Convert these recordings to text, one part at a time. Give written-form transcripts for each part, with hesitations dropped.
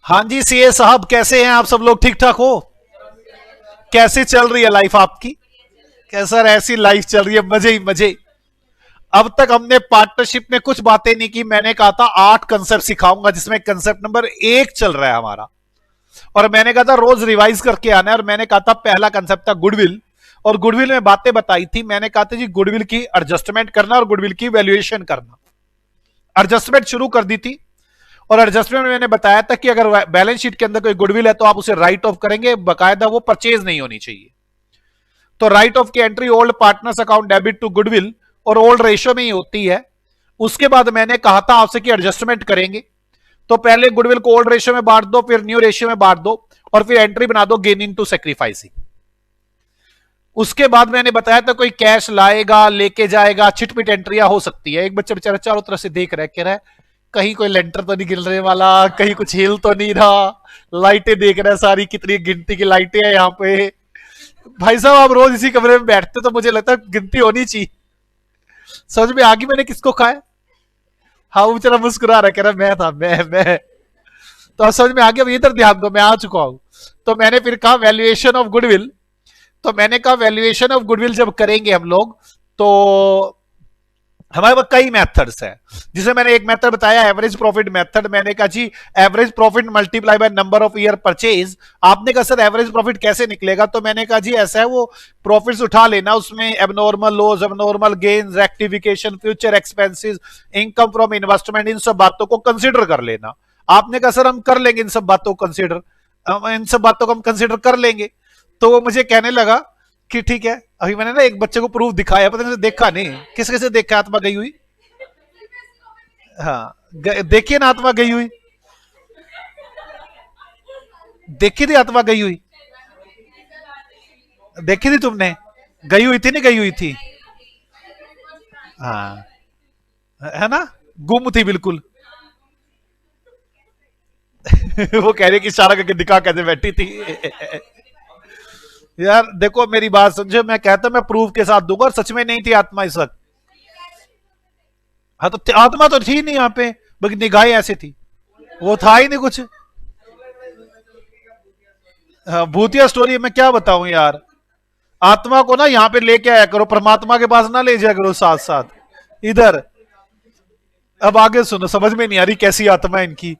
हाँ जी सीए साहब, कैसे हैं आप सब लोग? ठीक ठाक हो? कैसे चल रही है लाइफ आपकी? कैसा ऐसी लाइफ चल रही है, मजे ही मजे। अब तक हमने पार्टनरशिप में कुछ बातें नहीं की। मैंने कहा था 8 कंसेप्ट सिखाऊंगा, जिसमें कंसेप्ट नंबर 1 चल रहा है हमारा। और मैंने कहा था रोज रिवाइज करके आना है। और मैंने कहा था पहला कंसेप्ट था गुडविल। और गुडविल में बातें बताई थी। मैंने कहा था जी गुडविल की एडजस्टमेंट करना और गुडविल की वैल्यूएशन करना। एडजस्टमेंट शुरू कर दी थी। और एडजस्टमेंट में मैंने बताया था कि अगर बैलेंस शीट के अंदर कोई गुडविल है तो आप उसे राइट ऑफ करेंगे, बकायदा वो परचेज नहीं होनी चाहिए। तो राइट ऑफ की entry old partners account debit to goodwill और ओल्ड रेशियो में ही होती है। उसके बाद मैंने कहा था आपसे कि एडजस्टमेंट करेंगे तो पहले गुडविल को ओल्ड रेशियो में बांट दो, फिर न्यू रेशियो में बांट दो, और फिर एंट्री बना दो गेन इन टू सेक्रीफाइसिंग। उसके बाद मैंने बताया था कोई कैश लाएगा लेके जाएगा, छिटपिट एंट्रियां हो सकती है। एक बच्चा बेचारा चारों तरफ से देख रहा है, कह रहा है कहीं कोई लेंटर तो नहीं गिरने वाला, कहीं कुछ हिल तो नहीं रहा। लाइटें देख रहा है सारी, कितनी गिनती की लाइटें हैं यहाँ पे। भाई साहब आप रोज इसी कमरे में बैठते तो मुझे लगता है गिनती होनी चाहिए। समझ में आ गई मैंने किसको कहा है? हाँ वो बेचारा मुस्कुरा रहा है, कह रहा मैं था, मैं। तो अब समझ में आ गया। अब इधर ध्यान दो, मैं आ चुका हूं। तो मैंने फिर कहा वैल्यूएशन ऑफ गुडविल। तो मैंने कहा वैल्यूएशन ऑफ गुडविल जब करेंगे हम लोग, तो हमारे पास कई मेथड्स हैं। जिसे मैंने एक मेथड बताया एवरेज प्रॉफिट मेथड। मैंने कहा G average profit multiply by number of year purchase. आपने कहा सर एवरेज प्रॉफिट कैसे निकलेगा? तो मैंने कहा जी ऐसा है, वो प्रॉफिट्स उठा लेना, उसमें abnormal loss, abnormal gains, rectification, future expenses, income from investment, इन सब बातों को कंसिडर कर लेना। आपने कहा सर हम कर लेंगे इन सब बातों को कंसिडर, इन सब बातों को हम कंसिडर कर लेंगे। तो वो मुझे कहने लगा कि ठीक है। अभी मैंने ना एक बच्चे को प्रूफ दिखाया, पता नहीं देखा नहीं, किस किसे देखा आत्मा गई हुई? हाँ देखिए ना आत्मा गई हुई, देखी थी आत्मा गई हुई, देखी थी तुमने? गई हुई थी, नहीं गई हुई थी? हाँ है ना, गुम थी बिल्कुल। वो कह रही कि इशारा करके दिखा कैसे बैठी थी। यार देखो मेरी बात समझो, मैं कहता मैं प्रूफ के साथ दूंगा, और सच में नहीं थी आत्मा इस वक्त। हाँ तो आत्मा तो थी नहीं यहाँ पे, बल्कि निगाहें ऐसी थी, वो था ही नहीं कुछ। हाँ, भूतिया स्टोरी मैं क्या बताऊं यार। आत्मा को ना यहाँ पे लेके आया करो, परमात्मा के पास ना ले जाया करो साथ साथ इधर। अब आगे सुनो, समझ में नहीं आ रही कैसी आत्मा है इनकी।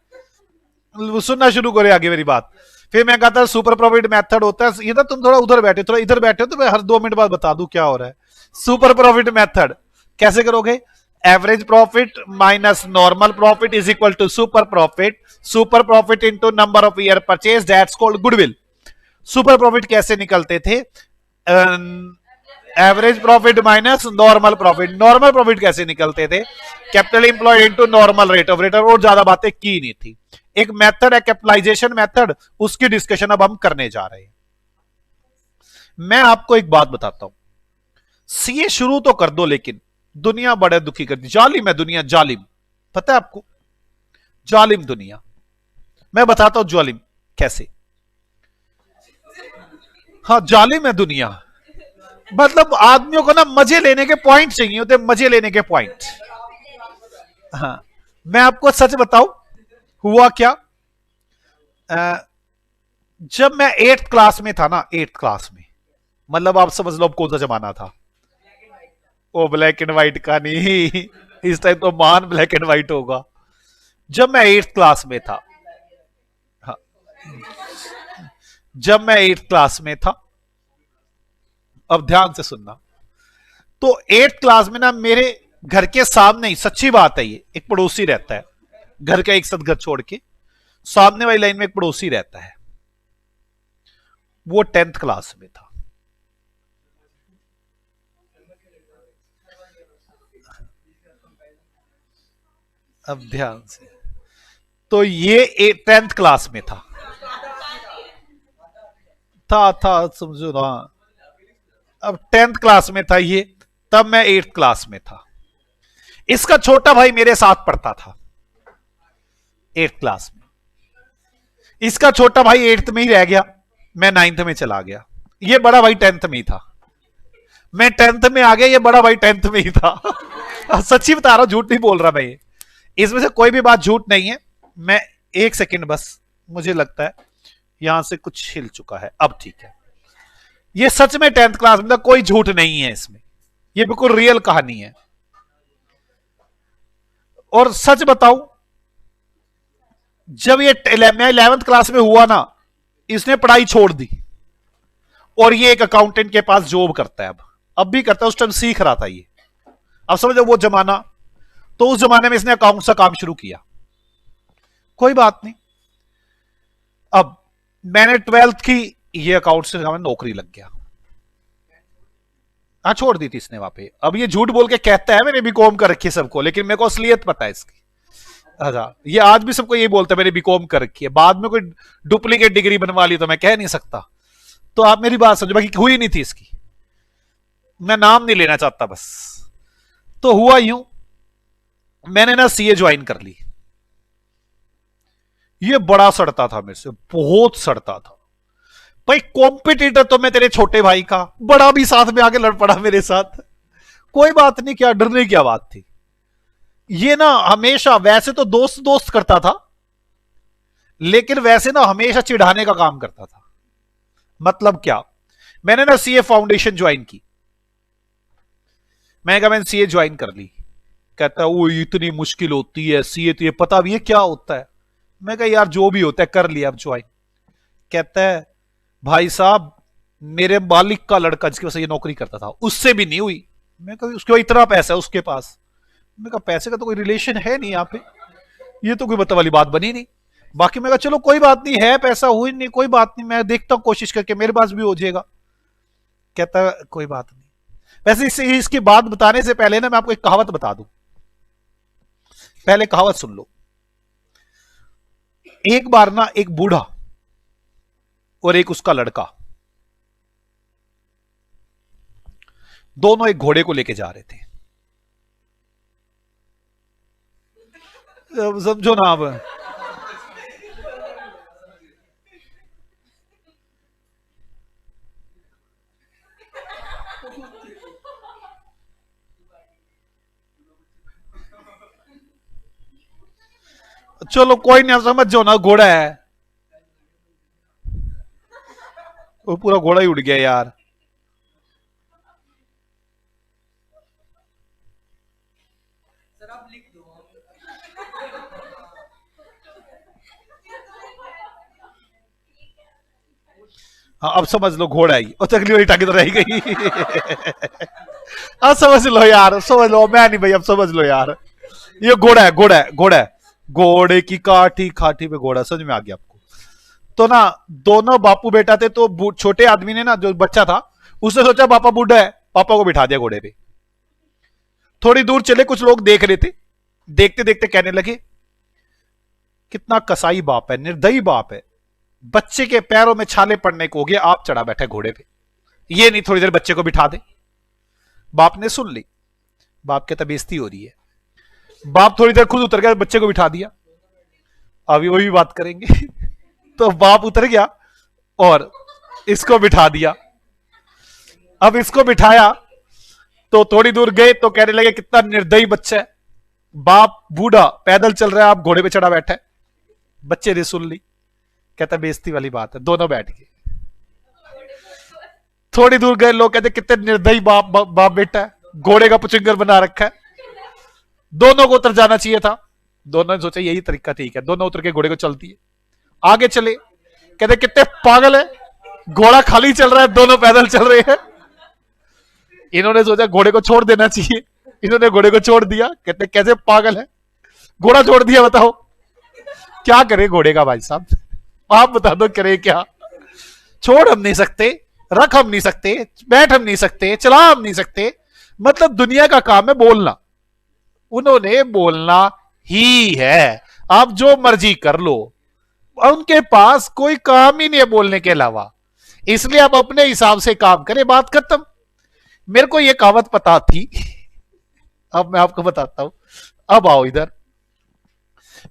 सुनना शुरू करें आगे मेरी बात। फिर मैं कहता सुपर प्रॉफिट मेथड होता है, ये ना तुम थोड़ा उधर बैठे, थोड़ा इधर बैठे हो तो मैं हर 2 मिनट बाद बता दूं क्या हो रहा है। सुपर प्रॉफिट मेथड कैसे करोगे? Average profit minus normal profit is equal to super profit. Super profit into number of year purchase, that's called goodwill. Super profit कैसे निकलते थे? Average profit minus normal profit. Normal profit कैसे निकलते थे? Capital employed into normal rate of return. और ज्यादा बातें की नहीं थी। एक मेथड है कैपिटलाइजेशन मेथड, उसकी डिस्कशन अब हम करने जा रहे हैं। मैं आपको एक बात बताता हूं, सीए शुरू तो कर दो, लेकिन दुनिया बड़े दुखी कर दी। जालिम है दुनिया, जालिम। पता है आपको? जालिम दुनिया। मैं बताता हूं जालिम कैसे। हाँ जालिम है दुनिया। मतलब आदमियों को ना मजे लेने के पॉइंट चाहिए होते, मजे लेने के पॉइंट। हाँ मैं आपको सच बताऊं हुआ क्या। जब मैं 8th क्लास में था ना, 8th क्लास में, मतलब आप समझ लो अब कौन सा जमाना था। वो ब्लैक एंड व्हाइट का नहीं, इस टाइम तो महान ब्लैक एंड व्हाइट होगा। जब मैं 8th क्लास में था, हाँ, जब मैं 8th क्लास में था, अब ध्यान से सुनना। तो 8th क्लास में ना मेरे घर के सामने ही, सच्ची बात है ये, एक पड़ोसी रहता है। घर का एक साथ घर छोड़ के सामने वाली लाइन में एक पड़ोसी रहता है। वो 10th क्लास में था। अब ध्यान से, तो ये 10th क्लास में था समझो ना। अब 10th क्लास में था ये, तब मैं 8th क्लास में था। इसका छोटा भाई मेरे साथ पढ़ता था 8th क्लास में। इसका छोटा भाई 8th में ही रह गया, मैं 9th में चला गया। ये बड़ा भाई 10th में ही था, मैं 10th में आ गया, ये बड़ा भाई 10th में ही था। सच्ची बता रहा हूं, झूठ नहीं बोल रहा मैं ये। इसमें से कोई भी बात झूठ नहीं है। मैं एक सेकंड बस, मुझे लगता है यहां से कुछ हिल चुका है, अब ठीक है। ये सच में 10th क्लास में था, कोई झूठ नहीं है इसमें, ये बिल्कुल रियल कहानी है। और सच बताऊं, जब ये मैं 11th क्लास में हुआ ना, इसने पढ़ाई छोड़ दी और ये एक अकाउंटेंट के पास जॉब करता है। अब भी करता है, उस टाइम सीख रहा था ये। अब समझो वो जमाना, तो उस जमाने में इसने अकाउंट का काम शुरू किया। कोई बात नहीं, अब मैंने 12th की, ये अकाउंट से नौकरी लग गया। हाँ, छोड़ दी थी इसने वहां पे। अब ये झूठ बोल के कहता है मैंने बीकॉम कर रखी है सबको, लेकिन मेरे को असलियत पता है इसकी। अच्छा, ये आज भी सबको यही बोलता है मैंने बीकॉम कर रखी है, बाद में कोई डुप्लीकेट डिग्री बनवा ली तो मैं कह नहीं सकता। तो आप मेरी बात समझो, बाकी हुई नहीं थी इसकी, मैं नाम नहीं लेना चाहता बस। तो हुआ यूं, मैंने ना सीए ज्वाइन कर ली। ये बड़ा सड़ता था मेरे से, बहुत सड़ता था भाई। कॉम्पिटिटर तो मैं तेरे छोटे भाई का, बड़ा भी साथ में आके लड़ पड़ा मेरे साथ। कोई बात नहीं, क्या डरने की क्या बात थी। ये ना हमेशा, वैसे तो दोस्त दोस्त करता था, लेकिन वैसे ना हमेशा चिढ़ाने का काम करता था। मतलब क्या, मैंने ना सीए फाउंडेशन ज्वाइन की। मैंने कहा मैंने सीए ज्वाइन कर ली। कहता है वो इतनी मुश्किल होती है सीए, तो ये पता भी है क्या होता है। मैं कहा यार जो भी होता है कर लिया अब ज्वाइन। कहता है भाई साहब, मेरे मालिक का लड़का जिसकी वजह से ये नौकरी करता था, उससे भी नहीं हुई। मैं कहा उसके इतना पैसा है उसके पास। मैं कहा पैसे का तो कोई रिलेशन है नहीं यहाँ पे, ये तो कोई मतलब वाली बात बनी नहीं। बाकी मैं कहा चलो कोई बात नहीं, है पैसा, हुई नहीं कोई बात नहीं, मैं देखता हूं कोशिश करके मेरे पास भी हो जाएगा। कहता कोई बात नहीं। वैसे इसकी बात बताने से पहले ना मैं आपको एक कहावत बता दूं। पहले कहावत सुन लो। एक बार ना एक बूढ़ा और एक उसका लड़का, दोनों एक घोड़े को लेके जा रहे थे। समझो ना अब, चलो कोई नहीं, समझ जाओ ना, घोड़ा है। वो पूरा घोड़ा ही उड़ गया यार। हाँ अब समझ लो, घोड़ा ही, और अगली वाली टांगे तो रह गई। अब समझ लो यार, समझ लो, मैं नहीं भाई, अब समझ लो यार। ये घोड़ा है, घोड़ा है, घोड़ा है। घोड़े की काठी खाठी पे घोड़ा, समझ में आ गया आपको। तो ना दोनों बापू बेटा थे, तो छोटे आदमी ने ना, जो बच्चा था, उसने सोचा पापा बूढ़ा है, पापा को बिठा दिया घोड़े पे। थोड़ी दूर चले, कुछ लोग देख रहे थे। देखते देखते कहने लगे कितना कसाई बाप है, निर्दयी बाप है, बच्चे के पैरों में छाले पड़ने को हो गया, आप चढ़ा बैठे घोड़े पे, ये नहीं थोड़ी देर बच्चे को बिठा दे। बाप ने सुन ली, बाप कहता बेइज्जती हो रही है। बाप थोड़ी देर खुद उतर गया, बच्चे को बिठा दिया। अभी वही बात करेंगे। तो बाप उतर गया और इसको बिठा दिया। अब इसको बिठाया तो थोड़ी दूर गए तो कहने लगे कितना निर्दयी बच्चा है, बाप बूढ़ा पैदल चल रहा है, आप घोड़े पे चढ़ा बैठा है। बच्चे ने सुन ली, कहता बेइज्जती वाली बात है। दोनों बैठ गए। थोड़ी दूर गए, लोग कहते कितने निर्दयी बाप बेटा है, घोड़े का पुचिंगर बना रखा है। दोनों को उतर जाना चाहिए था। दोनों ने सोचा यही तरीका ठीक है, दोनों उतर के घोड़े को चलती है। आगे चले, कहते कितने पागल है, घोड़ा खाली चल रहा है, दोनों पैदल चल रहे हैं। इन्होंने सोचा घोड़े को छोड़ देना चाहिए, इन्होंने घोड़े को छोड़ दिया। कहते कैसे पागल है, घोड़ा छोड़ दिया, बताओ क्या करे घोड़े का। भाई साहब आप बता दो करे क्या। छोड़ हम नहीं सकते, रख हम नहीं सकते, बैठ हम नहीं सकते, चला हम नहीं सकते, मतलब दुनिया का काम है बोलना। उन्होंने बोलना ही है, आप जो मर्जी कर लो, उनके पास कोई काम ही नहीं है बोलने के अलावा, इसलिए आप अपने हिसाब से काम करें, बात खत्म। मेरे को यह कहावत पता थी, अब मैं आपको बताता हूं। अब आओ इधर,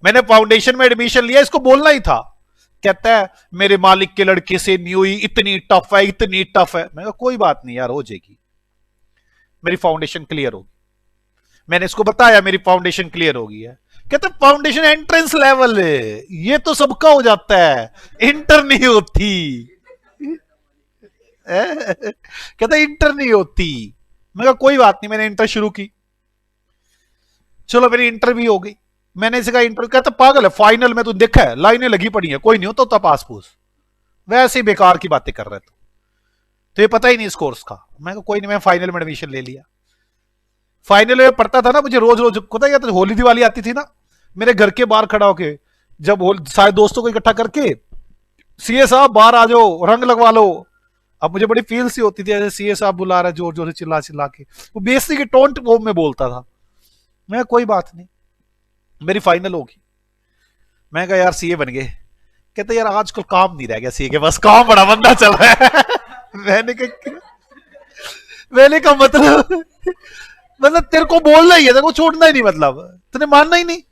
मैंने फाउंडेशन में एडमिशन लिया, इसको बोलना ही था। कहता है मेरे मालिक के लड़के से नहीं हुई, इतनी टफ है, इतनी टफ है। मैं कहा कोई बात नहीं यार, हो जाएगी, मेरी फाउंडेशन क्लियर होगी। मैंने इसको बताया मेरी फाउंडेशन क्लियर होगी है। कहते फाउंडेशन एंट्रेंस लेवल है, ये तो सबका हो जाता है, इंटर नहीं होती। कहते इंटर नहीं होती। मैं कहा कोई बात नहीं, मैंने इंटर शुरू की, चलो मेरी इंटरव्यू हो गई। मैंने इसे कहा इंटरव्यू, कहता पागल है, फाइनल में तू देखा है लाइनें लगी पड़ी है, कोई नहीं होता तो पास पूस, वैसे ही बेकार की बातें कर रहे तो ये पता ही नहीं इस कोर्स का। मैं कहा कोई नहीं, मैं फाइनल में एडमिशन ले लिया। फाइनल में पढ़ता था ना, मुझे रोज रोज पता क्या था, होली दिवाली आती थी ना, मेरे घर के बाहर खड़ा होके जब सारे दोस्तों को इकट्ठा करके, सीए साहब बाहर आ जाओ रंग लगवा लो। अब मुझे बड़ी फील सी होती थी, ऐसे सीए साहब बुला रहा है जोर जोर से चिल्ला चिल्ला के, वो बेइज्जती की टोंट वो में बोलता था। मैं कोई बात नहीं, मेरी फाइनल होगी। मैं कहा यार सीए बन गए। कहते यार आजकल काम नहीं रह गया सीए के पास, काम बड़ा बंदा चल रहा है। मैंने कहा मतलब तेरे को बोलना ही है, तेरे को छोड़ना ही नहीं, मतलब तूने मानना ही नहीं।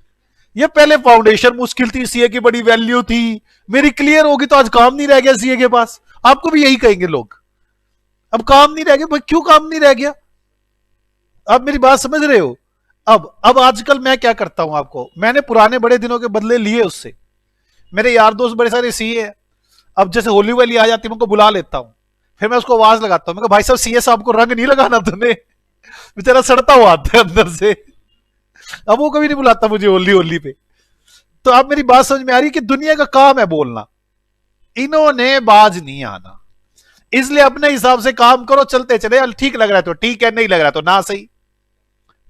ये पहले फाउंडेशन मुश्किल थी, सीए की बड़ी वैल्यू थी, मेरी क्लियर होगी तो आज काम नहीं रह गया सीए के पास। आपको भी यही कहेंगे लोग, अब काम नहीं रह गया भाई, क्यों काम नहीं रह गया? आप मेरी बात समझ रहे हो? अब आजकल मैं क्या करता हूं, आपको मैंने पुराने बड़े दिनों के बदले लिए उससे। मेरे यार दोस्त बड़े सारे सीए हैं, अब जैसे होली वाली आ जाती है मैं उनको बुला लेता हूं, फिर मैं उसको आवाज लगाता हूं, मैं कहा भाई साहब सीए साहब को रंग नहीं लगाना तूने, बेचारा सड़ता हुआ आता है अंदर से। अब वो कभी नहीं बुलाता मुझे होली होली पे। तो आप मेरी बात समझ में आ रही है कि दुनिया का काम है बोलना, इन्होंने बाज नहीं आना। इसलिए अपने हिसाब से काम करो, चलते चले, ठीक लग रहा है तो ठीक है, नहीं लग रहा है तो ना सही।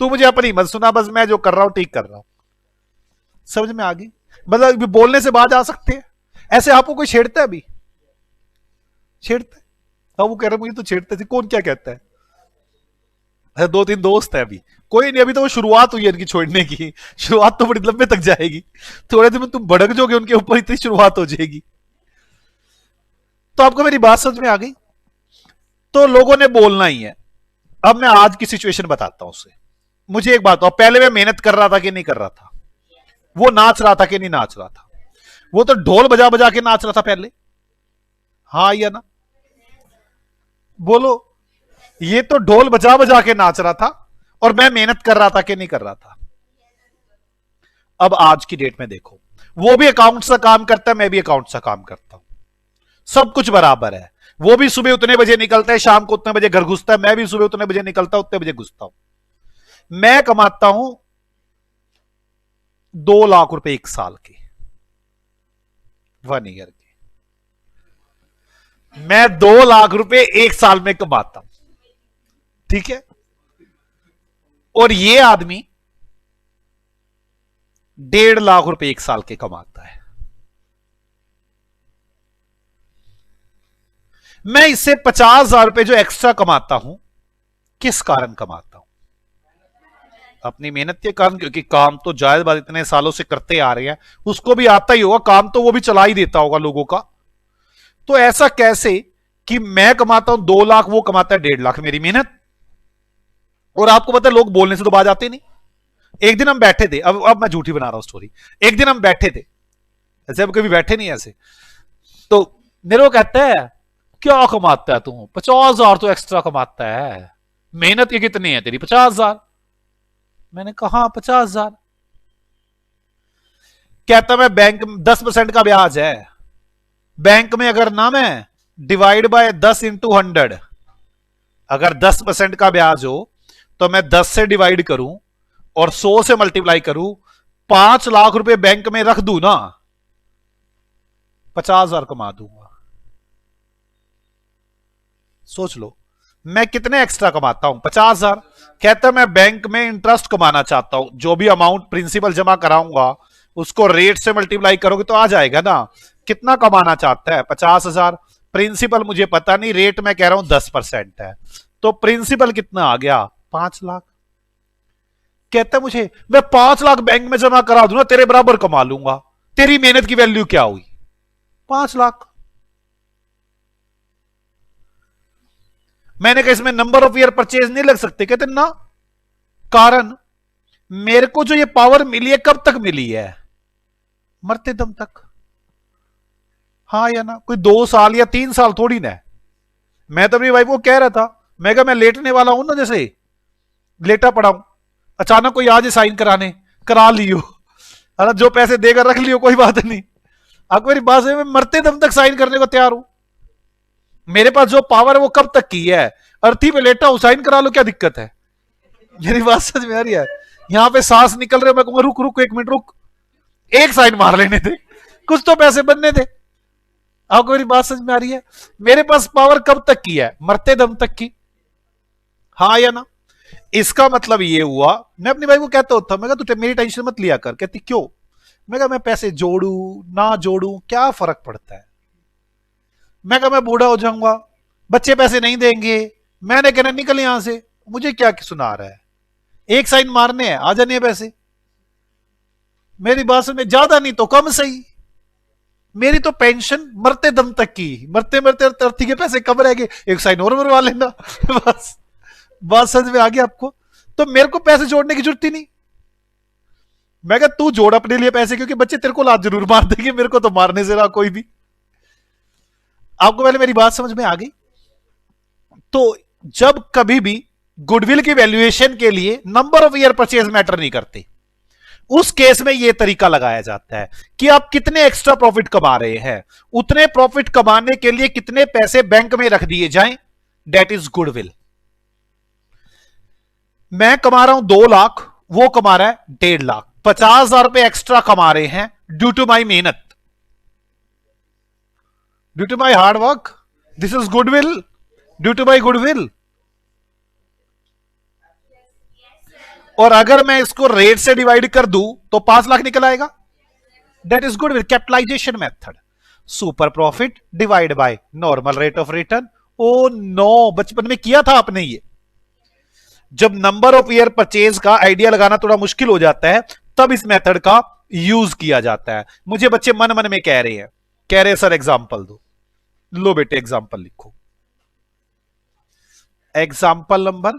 तू मुझे अपनी मत सुना, बस मैं जो कर रहा हूं ठीक कर रहा हूं। समझ में आ गई? मतलब बोलने से बाज आ सकते हैं। ऐसे आपको कोई छेड़ता है? अभी छेड़ता है? अब वो कह रहे मुझे तो छेड़ते थे, कौन क्या कहता है? दो तीन दोस्त है अभी, कोई नहीं, अभी तो वो शुरुआत हुई है इनकी छोड़ने की, शुरुआत तो बड़ी लंबे तक जाएगी, थोड़े दिन में तुम भड़क जाओगे उनके ऊपर, इतनी शुरुआत हो जाएगी। तो आपको मेरी बात समझ में आ गई? तो लोगों ने बोलना ही है। अब मैं आज की सिचुएशन बताता हूं उससे। मुझे एक बात, पहले मैं मेहनत कर रहा था कि नहीं कर रहा था? वो नाच रहा था कि नहीं नाच रहा था? वो तो ढोल बजा बजा के नाच रहा था पहले, हाँ या ना? बोलो। ये तो ढोल बजा बजा के नाच रहा था, और मैं मेहनत कर रहा था कि नहीं कर रहा था? अब आज की डेट में देखो, वो भी अकाउंट्स का काम करता है, मैं भी अकाउंट्स का काम करता हूं, सब कुछ बराबर है। वो भी सुबह उतने बजे निकलता है, शाम को उतने बजे घर घुसता है, मैं भी सुबह उतने बजे निकलता हूं, उतने बजे घुसता हूं। मैं कमाता हूं 2 लाख रुपए एक साल के, 1 ईयर के। मैं 2 लाख रुपए एक साल में कमाता हूं, ठीक है? और ये आदमी 1.5 लाख रुपए एक साल के कमाता है। मैं इससे 50,000 रुपए जो एक्स्ट्रा कमाता हूं, किस कारण कमाता हूं? अपनी मेहनत के कारण, क्योंकि काम तो जायज बात इतने सालों से करते आ रहे हैं, उसको भी आता ही होगा काम, तो वो भी चला ही देता होगा लोगों का। तो ऐसा कैसे कि मैं कमाता हूं 2 लाख, वो कमाता है 1.5 लाख, मेरी मेहनत। और आपको पता है लोग बोलने से तो बाज आते नहीं। एक दिन हम बैठे थे, अब मैं झूठी बना रहा हूं स्टोरी, एक दिन हम बैठे थे ऐसे, अब कभी बैठे नहीं ऐसे, तो मेरे को कहता है क्या कमाता है तू? 50,000 तो एक्स्ट्रा कमाता है, मेहनत की कितनी है तेरी? 50,000। मैंने कहा 50,000। कहता मैं बैंक 10% का ब्याज है बैंक में, अगर ना मैं डिवाइड बाय 10 × 100, अगर 10% का ब्याज हो तो मैं 10 से डिवाइड करूं और 100 से मल्टीप्लाई करूं, 5 लाख रुपए बैंक में रख दूं ना, 50,000 कमा दूंगा। सोच लो मैं कितने एक्स्ट्रा कमाता हूं? 50,000। कहता मैं बैंक में इंटरेस्ट कमाना चाहता हूं, जो भी अमाउंट प्रिंसिपल जमा कराऊंगा उसको रेट से मल्टीप्लाई करोगे तो आ जाएगा ना। कितना कमाना चाहता है? 50,000। प्रिंसिपल मुझे पता नहीं, रेट मैं कह रहा हूं 10% है, तो प्रिंसिपल कितना आ गया? 5 लाख। कहता मुझे मैं 5 लाख बैंक में जमा करा दूं ना, तेरे बराबर कमा लूंगा। तेरी मेहनत की वैल्यू क्या हुई? 5 लाख। मैंने कहा इसमें नंबर ऑफ ईयर परचेज नहीं लग सकते? कहते ना, कारण मेरे को जो ये पावर मिली है कब तक मिली है? मरते दम तक। हाँ या ना? कोई 2 साल या 3 साल थोड़ी ना है। मैं तो अपनी वाइफ को कह रहा था, मैं कहा मैं लेटने वाला हूं ना, जैसे लेटा पड़ा हूं, अचानक कोई आज साइन कराने, करा लियो, अरे जो पैसे देकर रख लियो कोई बात नहीं, आपको मेरी बात में मरते दम तक साइन करने को तैयार हूं। मेरे पास जो पावर है वो कब तक की है, अर्थी पे लेटा हूं, साइन करा लो, क्या दिक्कत है? मेरी बात समझ में आ रही है? यहां पे सांस निकल रहे, मैं कहूंगा रुक रुक 1 मिनट रुक, एक साइन मार लेने दे, कुछ तो पैसे बनने दे। आपको मेरी बात समझ में आ रही है? मेरे पास पावर कब तक की है, मरते दम तक की, हाँ या ना? इसका मतलब ये हुआ, मैं अपनी भाई को कहता होता, मैं कहा तू मेरी टेंशन मत लिया कर। कहती क्यों? मैं कहा मैं पैसे जोड़ू ना जोड़ू क्या फर्क पड़ता है, मैं कहा मैं बूढ़ा हो जाऊंगा, बच्चे पैसे नहीं देंगे, मैंने कहना निकल यहां से, मुझे क्या सुना रहा है, एक साइन मारने हैं आ जाने हैं पैसे। मेरी बात में ज्यादा नहीं तो कम सही, मेरी तो पेंशन मरते दम तक की, मरते मरते अर्थी के पैसे कम रह गए, एक साइन और मरवा लेना बस। बात समझ में आ गई आपको? तो मेरे को पैसे जोड़ने की जरूरत ही नहीं। मैं कहा तू जोड़ अपने लिए पैसे, क्योंकि बच्चे तेरे को लात जरूर मार देंगे, मेरे को तो मारने से रहा कोई भी। आपको पहले मेरी बात समझ में आ गई? तो जब कभी भी गुडविल की वैल्यूएशन के लिए number of year purchase matter नहीं करते, उस केस में यह तरीका लगाया जाता है कि आप कितने एक्स्ट्रा प्रॉफिट कमा रहे हैं, उतने प्रॉफिट कमाने के लिए कितने पैसे बैंक में रख दिए जाएं, दैट इज गुडविल। मैं कमा रहा हूं 2 लाख, वो कमा रहा है 1.5 लाख, 50,000 रुपए एक्स्ट्रा कमा रहे हैं ड्यू टू माई मेहनत, due to my hard work, this is goodwill, due to my goodwill. और अगर मैं इसको रेट से डिवाइड कर दूं तो 5 लाख निकल आएगा, that is goodwill. Capitalization method, super profit divide by normal rate of return. Oh no, बचपन में किया था आपने ये। जब नंबर ऑफ ईयर परचेज का आइडिया लगाना थोड़ा मुश्किल हो जाता है, तब इस मेथड का यूज किया जाता है। मुझे बच्चे मन मन में कह रहे हैं सर एग्जाम्पल दो। लो बेटे एग्जाम्पल लिखो, example number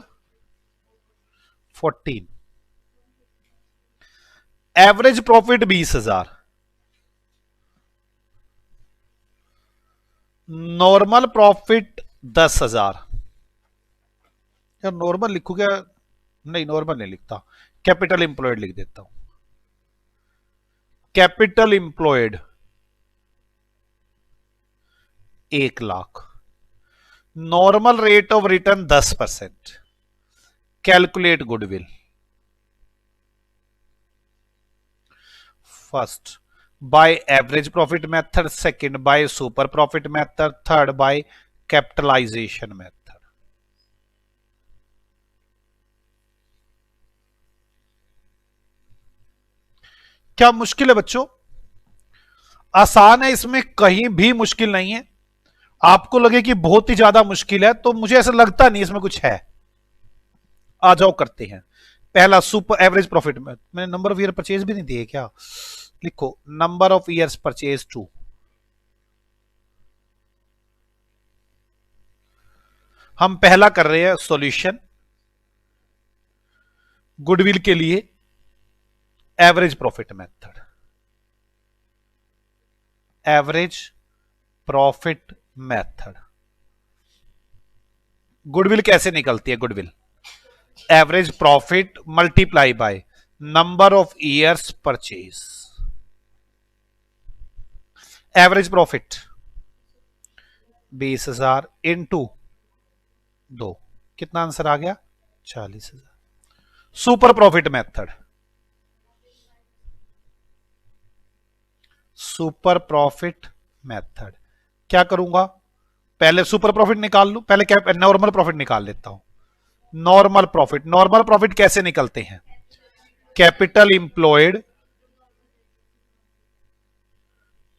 14। Average profit 20,000, normal profit 10,000। यार नॉर्मल लिखू क्या? नहीं नॉर्मल नहीं लिखता, कैपिटल इंप्लॉयड लिख देता हूं। Capital employed 1 lakh, normal rate of return 10%। Calculate goodwill. First by average profit method, second by super profit method, third by capitalization method. क्या मुश्किल है बच्चों? आसान है, इसमें कहीं भी मुश्किल नहीं है। आपको लगे कि बहुत ही ज्यादा मुश्किल है तो मुझे ऐसा लगता नहीं इसमें कुछ है। आ जाओ करते हैं। पहला सुपर एवरेज प्रॉफिट में मैंने नंबर ऑफ ईयर परचेज भी नहीं दिए क्या? लिखो नंबर ऑफ ईयर्स परचेज 2। हम पहला कर रहे हैं सॉल्यूशन गुडविल के लिए average profit method. Average profit method, goodwill कैसे निकलती है? Goodwill average profit multiply by number of years purchase. Average profit 20,000 into 2, कितना आंसर आ गया? 40,000। Super profit method, super profit method क्या करूंगा? पहले सुपर प्रॉफिट निकाल लूं, पहले क्या नॉर्मल प्रॉफिट निकाल लेता हूं। नॉर्मल प्रॉफिट, नॉर्मल प्रॉफिट कैसे निकलते हैं? Capital employed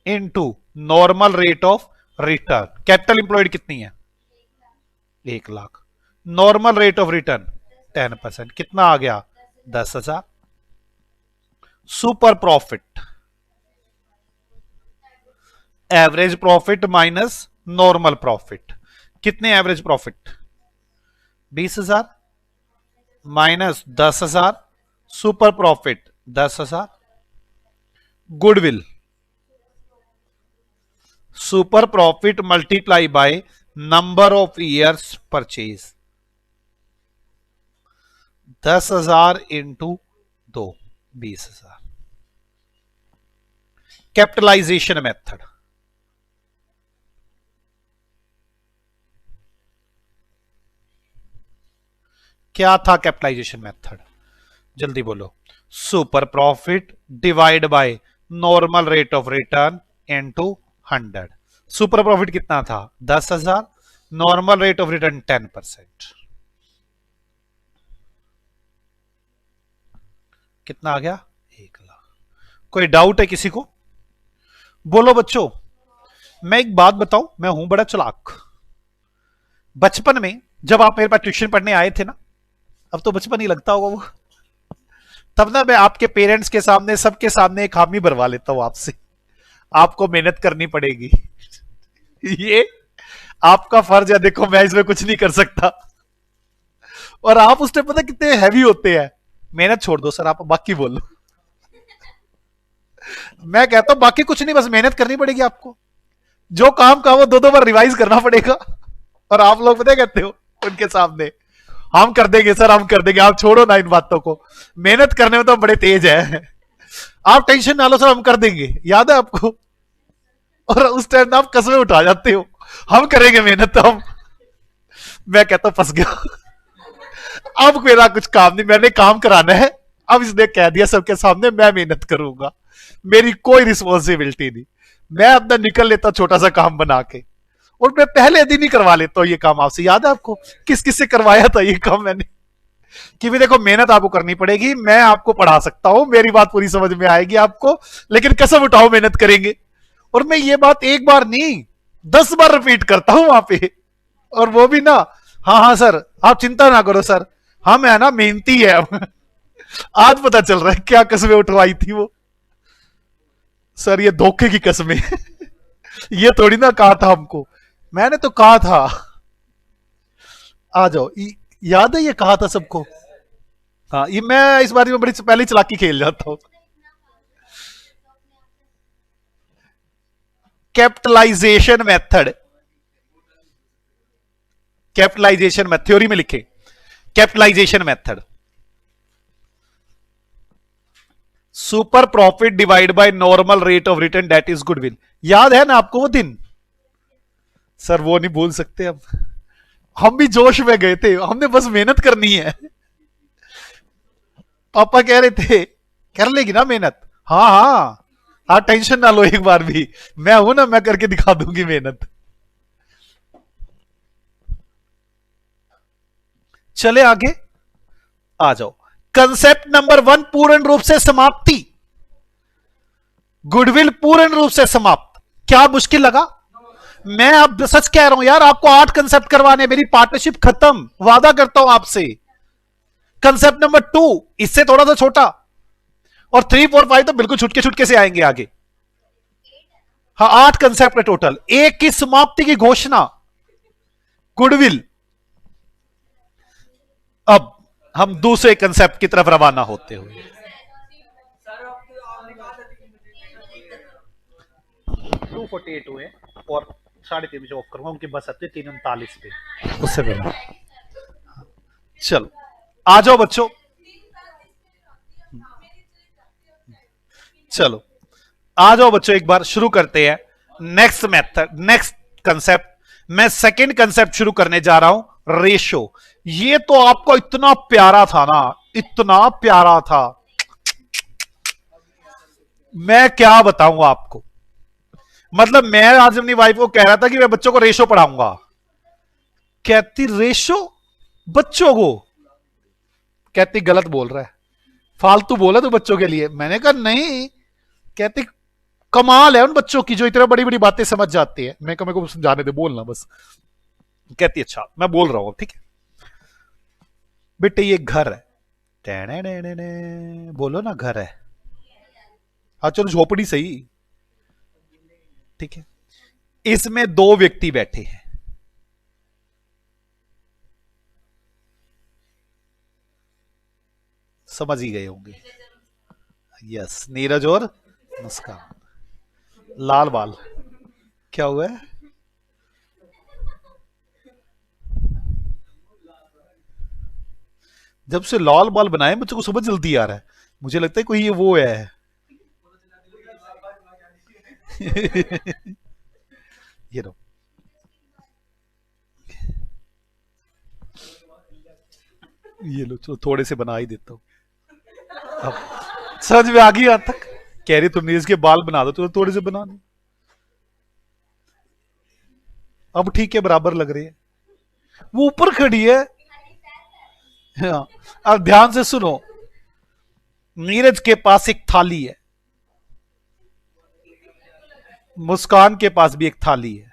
into normal rate of return. Capital employed कितनी है? 1 lakh. Normal rate of return 10%, कितना आ गया? 10,000। Super profit average profit minus normal profit, कितने average profit? 20,000 minus 10,000, super profit 10,000। Goodwill super profit multiply by number of years purchase, 10,000 into 2, 20,000। Capitalisation method. क्या था capitalisation method? जल्दी बोलो। Super profit divide by normal rate of return into 100। Super profit कितना था? 10,000। Normal rate of return 10%। कितना आ गया? 1,00,000। कोई डाउट है किसी को? बोलो बच्चों। मैं एक बात बताऊं, मैं हूं बड़ा चालाक। बचपन में जब आप मेरे पास ट्यूशन पढ़ने आए थे ना, अब तो बचपन ही लगता होगा वो, तब ना मैं आपके पेरेंट्स के सामने, सबके सामने एक हामी भरवा लेता हूं आपसे। आपको मेहनत करनी पड़ेगी। ये आपका फर्ज है, देखो मैं इसमें कुछ नहीं कर सकता। और आप उस टाइम पता कितने हैवी होते हैं। मेहनत छोड़ दो सर, आप बाकी बोलो। मैं कहता हूं बाकी कुछ नहीं, बस मेहनत करनी पड़ेगी आपको। जो काम का वो दो दो बार रिवाइज करना पड़ेगा। और आप लोग पता कहते हो उनके सामने, हम कर देंगे सर, हम कर देंगे, आप छोड़ो ना इन बातों को, मेहनत करने में तो हम बड़े तेज है, आप टेंशन ना लो सर, हम कर देंगे। याद है आपको? और उस टाइम आप कस्में उठा जाते हो, हम करेंगे मेहनत तो हम। मैं कहता हूं फंस गया। अब मेरा कुछ काम नहीं, मैंने काम कराना है। अब इसने कह दिया सबके सामने मैं मेहनत करूंगा, मेरी कोई रिस्पॉन्सिबिलिटी नहीं। मैं अपना निकल लेता छोटा सा काम बना के, और मैं पहले दिन ही करवा लेता हूं ये काम आपसे। याद है आपको किस किस से करवाया था ये काम मैंने? कि भी देखो मेहनत आपको करनी पड़ेगी, मैं आपको पढ़ा सकता हूं, मेरी बात पूरी समझ में आएगी आपको, लेकिन कसम उठाओ मेहनत करेंगे। और मैं ये बात एक बार नहीं 10 बार रिपीट करता हूं वहां पे। और वो भी ना, हाँ हाँ सर आप चिंता ना करो सर, हम है ना मेहनती है। आज पता चल रहा है क्या कस्में उठवाई थी वो। सर ये धोखे की कस्में। ये थोड़ी ना कहा था हमको, मैंने तो कहा था आ जाओ। याद है ये कहा था सबको। हाँ ये मैं इस बारे में बड़ी पहले चलाकी खेल जाता हूं। Capitalization method, capitalization method theory में लिखे। Capitalization method, super profit divide by normal rate of return that is goodwill. याद है ना आपको वो दिन? सर वो नहीं भूल सकते हम भी जोश में गए थे, हमने बस मेहनत करनी है। पापा कह रहे थे कर लेगी ना मेहनत? हाँ हाँ हाँ टेंशन ना लो एक बार भी, मैं हूं ना, मैं करके दिखा दूंगी मेहनत। चले आगे आ जाओ। कंसेप्ट नंबर 1 पूर्ण रूप से समाप्ति, गुडविल पूर्ण रूप से समाप्त। क्या मुश्किल लगा? मैं अब सच कह रहा हूं यार, आपको 8 कंसेप्ट करवाने, मेरी पार्टनरशिप खत्म, वादा करता हूं आपसे। कंसेप्ट नंबर 2 इससे थोड़ा सा छोटा, और 3 4 5 तो बिल्कुल छुटके छुटके से आएंगे आगे। हाँ 8 कंसेप्ट है टोटल। एक की समाप्ति की घोषणा, गुडविल। अब हम दूसरे कंसेप्ट की तरफ रवाना होते हुए, 248 हुए और 3:30 बजे ऑफ करूंगा, उनकी बस आती है 3:39 पे, उससे पहले। चलो आ जाओ बच्चों, चलो आ जाओ बच्चों, एक बार शुरू करते हैं नेक्स्ट मेथड, नेक्स्ट कंसेप्ट। मैं सेकंड कंसेप्ट शुरू करने जा रहा हूं, रेशो। ये तो आपको इतना प्यारा था ना, इतना प्यारा था, मैं क्या बताऊं आपको। मतलब मैं आज अपनी वाइफ को कह रहा था कि मैं बच्चों को रेशो पढ़ाऊंगा, कहती रेशो बच्चों को, कहती गलत बोल रहा है, फालतू बोला तो बच्चों के लिए। मैंने कहा नहीं, कहती कमाल है उन बच्चों की जो इतना बड़ी बड़ी बातें समझ जाती है। मैं कहा मेरे को समझाने दे, बोलना बस। कहती अच्छा मैं बोल रहा हूं, ठीक है बेटे ये घर है, बोलो ना घर है। हाँ चलो झोपड़ी सही, ठीक है। इसमें 2 व्यक्ति बैठे हैं, समझ ही गए होंगे। यस नीरज और मुस्कान, लाल बाल। क्या हुआ है? जब से लाल बाल बनाए बच्चों को समझ जल्दी आ रहा है, मुझे लगता है कोई ये वो है। ये लो, ये लो, चलो थोड़े से बना ही देता हूँ। अब समझ में आ गई यहां तक? कह रही तुमने इसके बाल बना दो, तो थोड़े से बना दो। अब ठीक है, बराबर लग रही है। वो ऊपर खड़ी है। हाँ, अब ध्यान से सुनो। नीरज के पास एक थाली है, मुस्कान के पास भी एक थाली है।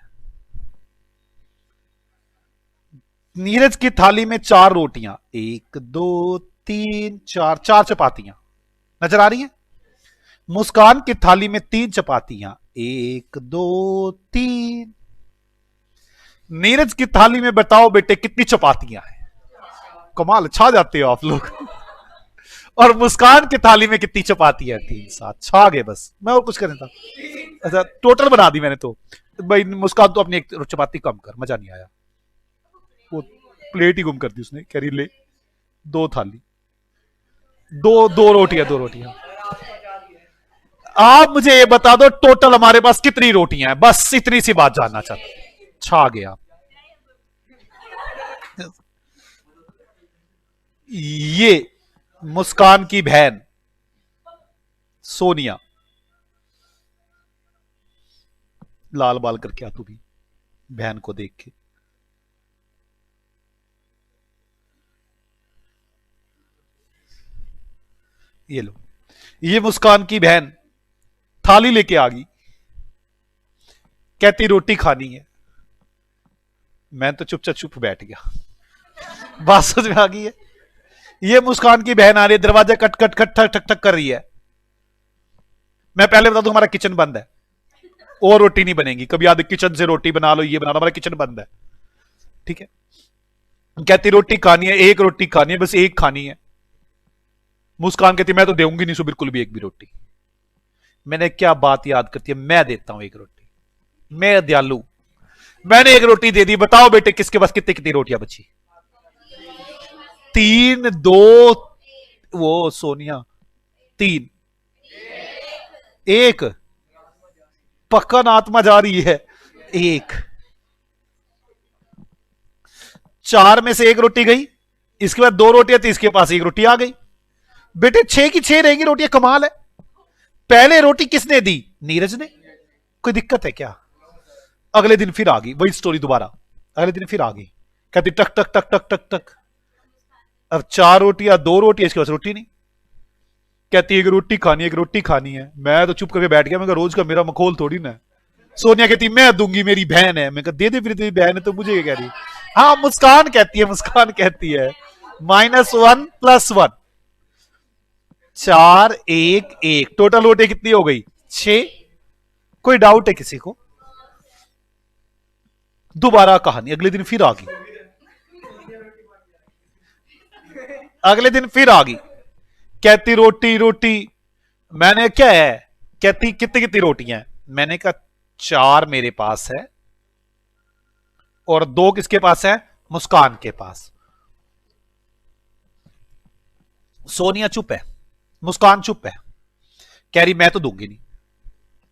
नीरज की थाली में 4 रोटियां, 1 2 3 4, 4 चपातियां नजर आ रही हैं। मुस्कान की थाली में 3 चपातियां, 1 2 3। नीरज की थाली में बताओ बेटे कितनी चपातियां हैं? कमाल, छा जाते हो आप लोग। और मुस्कान की थाली में कितनी चपातियां? 3 7, छा गए बस। मैं और कुछ करना था। अच्छा, टोटल बना दी मैंने तो। भाई मुस्कान तो अपनी एक चपाती कम कर, मजा नहीं आया। वो प्लेट ही गुम कर दी उसने। कह रही ले 2 थाली, 2 रोटियां, 2 रोटियां। आप मुझे ये बता दो टोटल हमारे पास कितनी रोटियां हैं? बस इतनी सी बात जानना चाहता। छा गया। ये मुस्कान की बहन सोनिया, लाल बाल करके आ तू भी बहन को देख के। ये लो, ये मुस्कान की बहन थाली लेके आ गई, कहती रोटी खानी है। मैं तो चुपचाप चुप बैठ गया। बात समझ में आ गई है? ये मुस्कान की बहन आ रही है, दरवाजा कट कट कट ठक ठक ठक कर रही है। मैं पहले बता दूं हमारा किचन बंद है, और रोटी नहीं बनेगी। कभी आधे किचन से रोटी बना लो, ये बना लो, हमारा किचन बंद है। ठीक है। कहती रोटी खानी है, 1 रोटी खानी है, बस 1 खानी है। मुस्कान कहती मैं तो दूंगी नहीं सो बिल्कुल भी 1 भी रोटी। मैंने क्या बात याद करती है, मैं देता हूं 1 रोटी, मैं दयालु। मैंने 1 रोटी दे दी। बताओ बेटे किसके पास कितनी कितनी रोटियां बची? 3 2, वो सोनिया 3 1। पक्का ना आत्मा जा रही है। 1 4 में से 1 रोटी गई, इसके बाद 2 रोटियां थी, इसके पास 1 रोटी आ गई। बेटे 6 की 6 रहेगी रोटियां। कमाल है। पहले रोटी किसने दी? नीरज ने। कोई दिक्कत है क्या? अगले दिन फिर आ गई वही स्टोरी दोबारा। अगले दिन फिर आ गई, कहती टक टक टक टक टक टक। अब 4 रोटियां, 2 रोटी, इसके पास रोटी नहीं। कहती 1 रोटी खानी है, 1 रोटी खानी है। मैं तो चुप करके बैठ गया। मैं रोज का मेरा मखौल थोड़ी ना है। सोनिया कहती मैं दूंगी, मेरी बहन है। मैं कहा दे दे फिर, तेरी बहन है तो मुझे क्या कह रही? हाँ, मुस्कान कहती है, मुस्कान कहती है -1 + 1, 4 1 1। टोटल रोटी कितनी हो गई? 6। कोई डाउट है किसी को? दोबारा कहानी अगले दिन फिर आ गई। अगले दिन फिर आ गई, कहती रोटी रोटी। मैंने क्या है? कहती कितनी कितनी रोटियां हैं? मैंने कहा 4 मेरे पास है और 2 किसके पास है? मुस्कान के पास। सोनिया चुप है, मुस्कान चुप है। कह रही मैं तो दूंगी नहीं।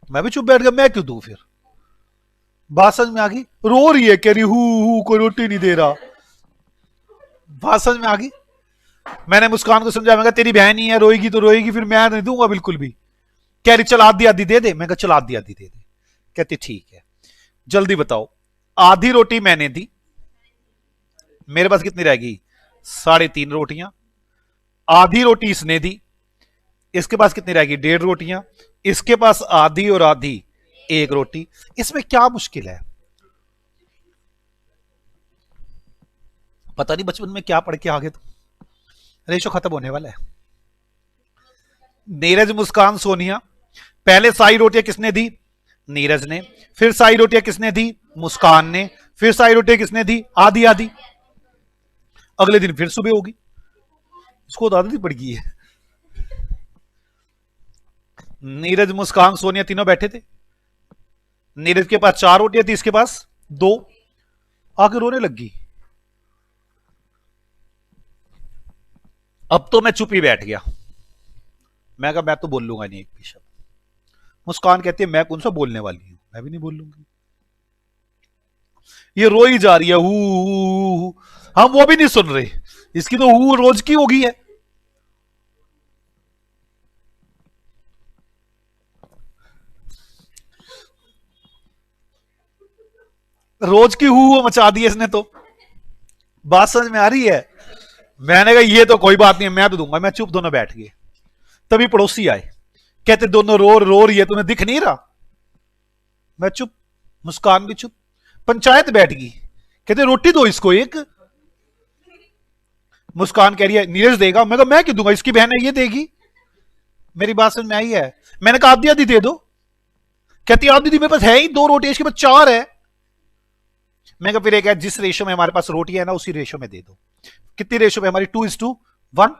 मैं भी चुप बैठ गया, मैं क्यों दूं फिर? बात समझ में आ गई? रो रही है, कह रही हु कोई रोटी नहीं दे रहा। बात समझ में आ गई? मैंने मुस्कान को समझाया, मैं कहा तेरी बहन ही है, रोएगी तो रोएगी, फिर मैं नहीं दूंगा बिल्कुल भी। कह रही चल आधी आधी दे दे। मैं कहा चल आधी आधी दे दे। कहती ठीक है। जल्दी बताओ, आधी रोटी मैंने दी, मेरे पास कितनी रहेगी? 3.5 रोटियां। आधी रोटी इसने दी, इसके पास कितनी रहेगी? 1.5 रोटियां। इसके पास आधी और आधी, 1 रोटी। इसमें क्या मुश्किल है? पता नहीं बचपन में क्या पढ़ के आगे तो रेशो खत्म होने वाला है। नीरज मुस्कान सोनिया। पहले सारी रोटियां किसने दी? नीरज ने। फिर सारी रोटियां किसने दी? मुस्कान ने। फिर सारी रोटियां किसने दी? आधी आधी। अगले दिन फिर सुबह होगी। इसको तो आदत ही पड़ गई है। नीरज मुस्कान सोनिया तीनों बैठे थे। नीरज के पास 4 रोटियां थी, इसके पास 2। आके रोने लग गई। अब तो मैं चुप ही बैठ गया। मैं कहा मैं तो बोल लूंगा नहीं एक भी शब्द। मुस्कान कहती है मैं कौन सा बोलने वाली हूं, मैं भी नहीं बोल लूंगी। ये रो ही जा रही है, हु। हम वो भी नहीं सुन रहे, इसकी तो हु रोज की होगी है। रोज की हु मचा दी है इसने तो। बात समझ में आ रही है? मैंने कहा ये तो कोई बात नहीं है, मैं तो दूंगा। मैं चुप, दोनों बैठ गए। तभी पड़ोसी आए, कहते दोनों रो रही है, तुम्हें दिख नहीं रहा? मैं चुप, मुस्कान भी चुप। पंचायत बैठ गई, कहते रोटी दो इसको एक। मुस्कान कह रही है नीरज देगा। मैं कहा मैं क्यों दूंगा, इसकी बहन है ये देगी। मेरी बात समझ में आई है? मैंने कहा आधी आधी दे दो। कहती आधी दी मेरे पास है ही 2 रोटी, इसके पास 4 है। मैं कहा फिर एक है, जिस रेशो में हमारे पास रोटी है ना उसी रेशो में दे दो। कितनी रेशो में हमारी? 2:1।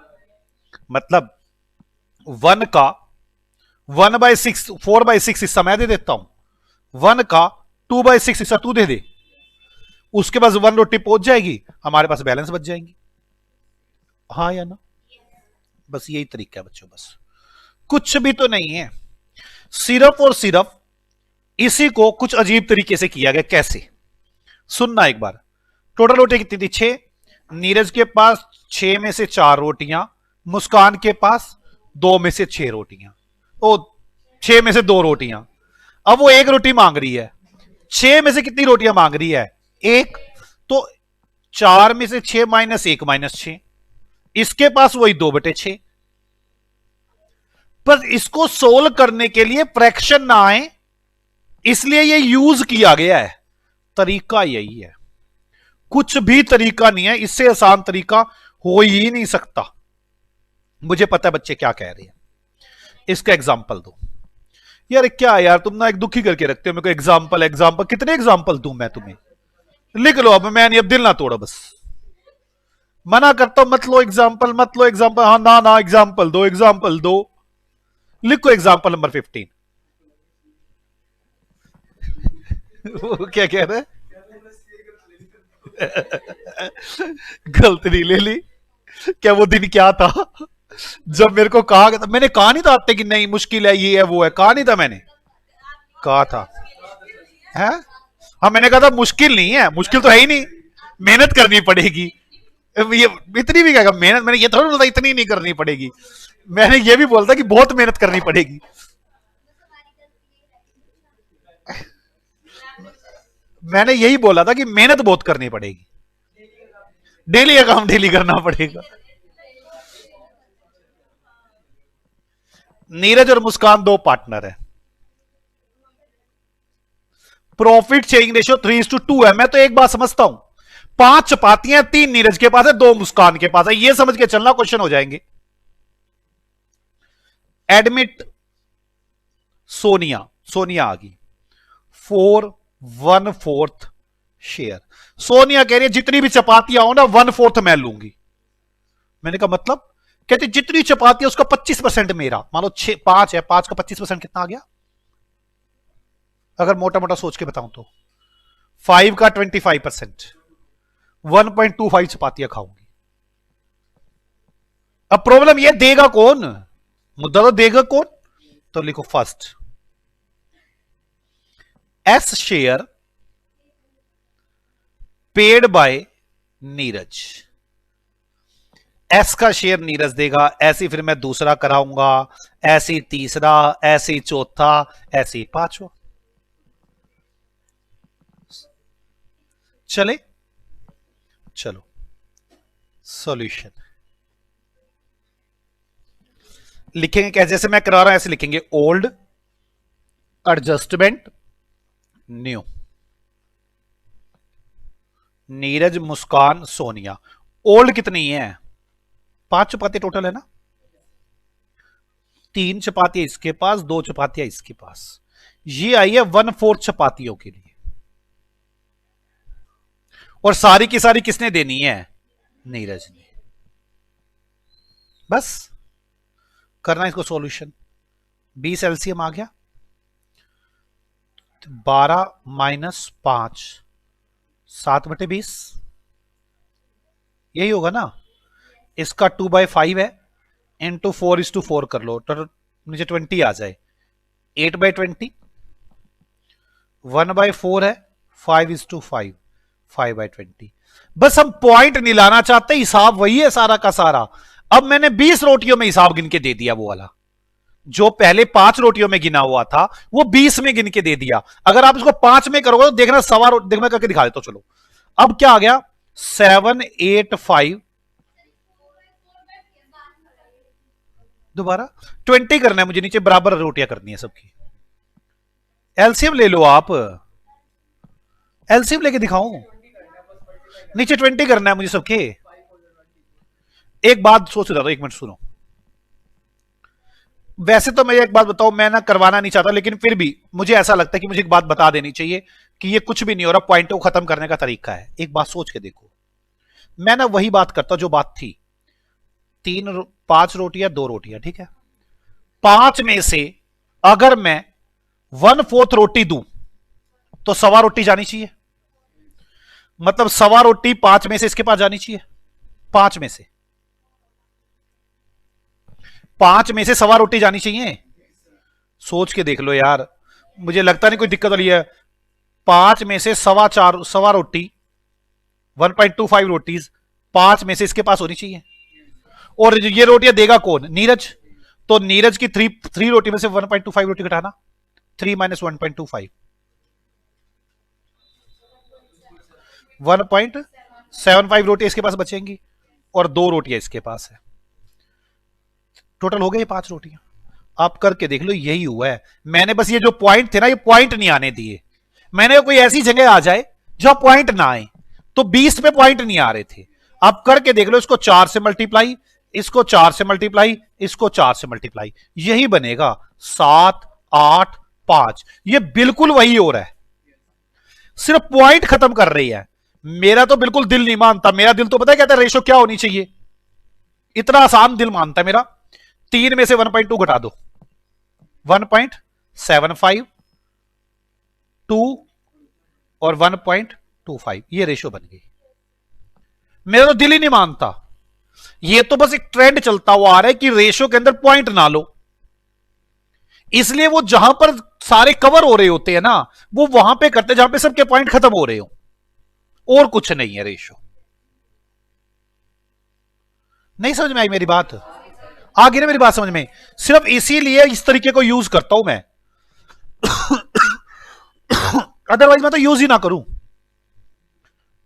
मतलब 1 का 1/6, 4/6 हिस्सा मैं दे देता हूं। 1 का 2/6 हिस्सा तू दे दे। उसके पास 1 रोटी पहुंच जाएगी, हमारे पास बैलेंस बच जाएंगी। हाँ या ना? बस यही तरीका है बच्चों, बस कुछ भी तो नहीं है। सिर्फ और सिर्फ इसी को कुछ अजीब तरीके से किया गया। कैसे? सुनना एक बार। टोटल रोटी कितनी थी? 6। नीरज के पास 6 में से 4 रोटियां, मुस्कान के पास 2 में से 6 रोटियां। ओ 6 में से 2 रोटियां। अब वो 1 रोटी मांग रही है। 6 में से कितनी रोटियां मांग रही है? 1। तो 4 में से 6 -1 -6, इसके पास वही 2/6। पर इसको सोल्व करने के लिए फ्रैक्शन ना आए, इसलिए ये यूज किया गया है। तरीका यही है, कुछ भी तरीका नहीं है, इससे आसान तरीका हो ही नहीं सकता। मुझे पता है बच्चे क्या कह रहे हैं, इसका एग्जाम्पल दो। यार क्या यार, तुम ना एक दुखी करके रखते हो मेरे को। एग्जाम्पल एग्जाम्पल, कितने एग्जाम्पल दूं मैं तुम्हें? लिख लो। अब मैं नहीं, अब दिल ना तोड़ो, बस मना करता हूं, मत लो एग्जाम्पल, मत लो एग्जाम्पल। हाँ ना ना, एग्जाम्पल दो, एग्जाम्पल दो। लिखो एग्जाम्पल नंबर 15। वो क्या कह रहे? गलती नहीं ले ली? क्या वो दिन क्या था जब मेरे को कहा गया था? मैंने कहा नहीं था आपसे कि नहीं मुश्किल है, ये है वो है? कहा नहीं था मैंने? कहा था है? हाँ मैंने कहा था मुश्किल नहीं है, मुश्किल तो है ही नहीं, मेहनत करनी पड़ेगी। ये इतनी भी क्या मेहनत, मैंने ये थोड़ा बोला इतनी नहीं करनी पड़ेगी। मैंने ये भी बोलता कि बहुत मेहनत करनी पड़ेगी। मैंने यही बोला था कि मेहनत बहुत करनी पड़ेगी, डेली का काम डेली करना पड़ेगा। नीरज और मुस्कान 2 पार्टनर है। प्रॉफिट शेयरिंग रेशियो 3:2 है। मैं तो एक बात समझता हूं, 5 चपातियां 3 नीरज के पास है, 2 मुस्कान के पास है। ये समझ के चलना, क्वेश्चन हो जाएंगे। एडमिट सोनिया, सोनिया आ गई। 4/1/4 शेयर। सोनिया कह रही है जितनी भी चपातियां हो ना 1/4 मैं लूंगी। मैंने कहा मतलब? कहती जितनी चपाती है उसका 25% मेरा। मान लो 5 है, 5 का 25% कितना आ गया? अगर मोटा मोटा सोच के बताऊं तो 5 का 25%, 1.25 चपातियां खाऊंगी। अब प्रॉब्लम ये देगा कौन? मुद्दा तो देगा कौन? तो लिखो first S share paid bye Neeraj. S का शेयर नीरज देगा, ऐसी फिर मैं दूसरा कराऊंगा, ऐसी तीसरा, ऐसी चौथा, ऐसी पांचवा। चले चलो सॉल्यूशन लिखेंगे कैसे? जैसे मैं करा रहा हूं ऐसे लिखेंगे, old adjustment new. Neeraj, Muskan, Sonia. Old कितनी है? 5 चपाती टोटल है ना? 3 चपातियां इसके पास, 2 चपातियां इसके पास। ये आई है 1/4 चपातियों के लिए। और सारी की सारी किसने देनी है? नीरज ने। बस करना इसको सॉल्यूशन। 20 एलसीएम आ गया, 12 - 5 7/20 यही होगा ना? इसका 2/5 है, इंटू 4:4 कर लो तो नीचे 20 आ जाए। 8/20, 1/4 है, 5:5, 5/20। बस हम पॉइंट नहीं लाना चाहते, हिसाब वही है सारा का सारा। अब मैंने 20 रोटियों में हिसाब गिन के दे दिया, वो वाला जो पहले 5 रोटियों में गिना हुआ था वो 20 में गिन के दे दिया। अगर आप इसको 5 में करोगे तो देखना सवा रोटी, देख मैं करके दिखा देता हूं। चलो अब क्या आ गया, 7, 8, 5, दोबारा 20 करना है मुझे, नीचे बराबर रोटियां करनी है सबकी। एलसीएम ले लो आप, एलसीएम लेके दिखाऊं, नीचे 20 करना है मुझे सबके। एक बात सोच रहा था, एक मिनट सुनो। वैसे तो मैं एक बात बताऊं, मैं ना करवाना नहीं चाहता, लेकिन फिर भी मुझे ऐसा लगता है कि मुझे एक बात बता देनी चाहिए कि ये कुछ भी नहीं हो रहा, पॉइंटों को खत्म करने का तरीका है। एक बात सोच के देखो, मैं ना वही बात करता जो बात थी, 5 रोटियां 2 रोटियां, ठीक है। 5 में से अगर मैं 1/4 रोटी दूं तो सवा रोटी जानी चाहिए, मतलब सवा रोटी 5 में से इसके पास जानी चाहिए। 5 में से 5 में से सवा रोटी जानी चाहिए। सोच के देख लो यार, मुझे लगता नहीं कोई दिक्कत वाली है। 5 में से सवा रोटी, 1.25 रोटीज 5 में से इसके पास होनी चाहिए। और ये रोटियां देगा कौन, नीरज। तो नीरज की 3 रोटी में से 1.25 रोटी घटाना, 3 - 1.25, 1.75 रोटी इसके पास बचेंगी और 2 रोटियां इसके पास है। टोटल हो गए 5 रोटियां। आप करके देख लो, यही हुआ है। मैंने बस ये जो पॉइंट थे ना, ये पॉइंट नहीं आने दिए। मैंने कोई ऐसी जगह आ जाए जहां पॉइंट ना आए, तो 20 पे पॉइंट नहीं आ रहे थे। आप करके देख लो, इसको 4 से मल्टीप्लाई, इसको 4 से मल्टीप्लाई, इसको 4 से मल्टीप्लाई, यही बनेगा 7, 8, 5। ये बिल्कुल वही हो रहा है, सिर्फ पॉइंट खत्म कर रही है। मेरा तो बिल्कुल दिल नहीं मानता, मेरा दिल तो पता है कहता है रेशो क्या होनी चाहिए, इतना आसान दिल मानता है मेरा। 3 में से 1.2 घटा दो, 1.75, 2 और 1.25, ये रेशो बन गई। मेरा तो दिल ही नहीं मानता। ये तो बस एक ट्रेंड चलता हुआ आ रहा है कि रेशो के अंदर पॉइंट ना लो, इसलिए वो जहां पर सारे कवर हो रहे होते हैं ना, वो वहां पे करते जहां पे सबके पॉइंट खत्म हो रहे हो, और कुछ नहीं है रेशो। नहीं समझ में आई मेरी बात, आ गई ना मेरी बात समझ में। सिर्फ इसीलिए इस तरीके को यूज करता हूं मैं, अदरवाइज मैं तो यूज ही ना करूं।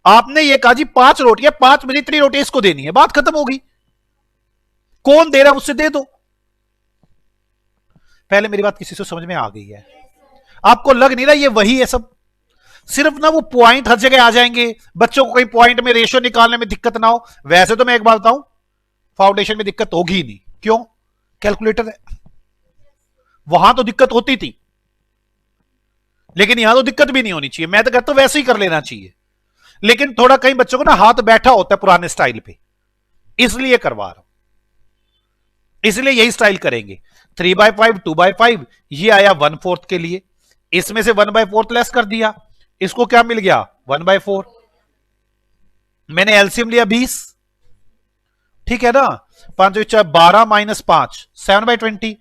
आपने ये कहा जी 5 रोटियां, 5 में इतनी रोटी इसको देनी है, बात खत्म हो गई। कौन दे रहा है उससे दे दो। पहले मेरी बात किसी से समझ में आ गई है? आपको लग नहीं रहा ये वही है सब, सिर्फ ना वो पॉइंट हर जगह आ जाएंगे, बच्चों को कोई पॉइंट में रेशियो निकालने में दिक्कत ना हो। वैसे तो मैं एक बात बताऊं, फाउंडेशन में दिक्कत होगी ही नहीं, क्यों, कैलकुलेटर है। वहां तो दिक्कत होती थी, लेकिन यहां तो दिक्कत भी नहीं होनी चाहिए। मैं तो कहता हूं वैसे ही कर लेना चाहिए, लेकिन थोड़ा कई बच्चों को ना हाथ बैठा होता है पुराने स्टाइल पे, इसलिए करवा रहा हूं। इसलिए यही स्टाइल करेंगे। 3/5, 2/5, ये आया 1/4 के लिए, इसमें से 1/4 लेस कर दिया, इसको क्या मिल गया 1/4। मैंने एलसीएम लिया 20, ठीक है ना, 5 12 - 5, 7/20।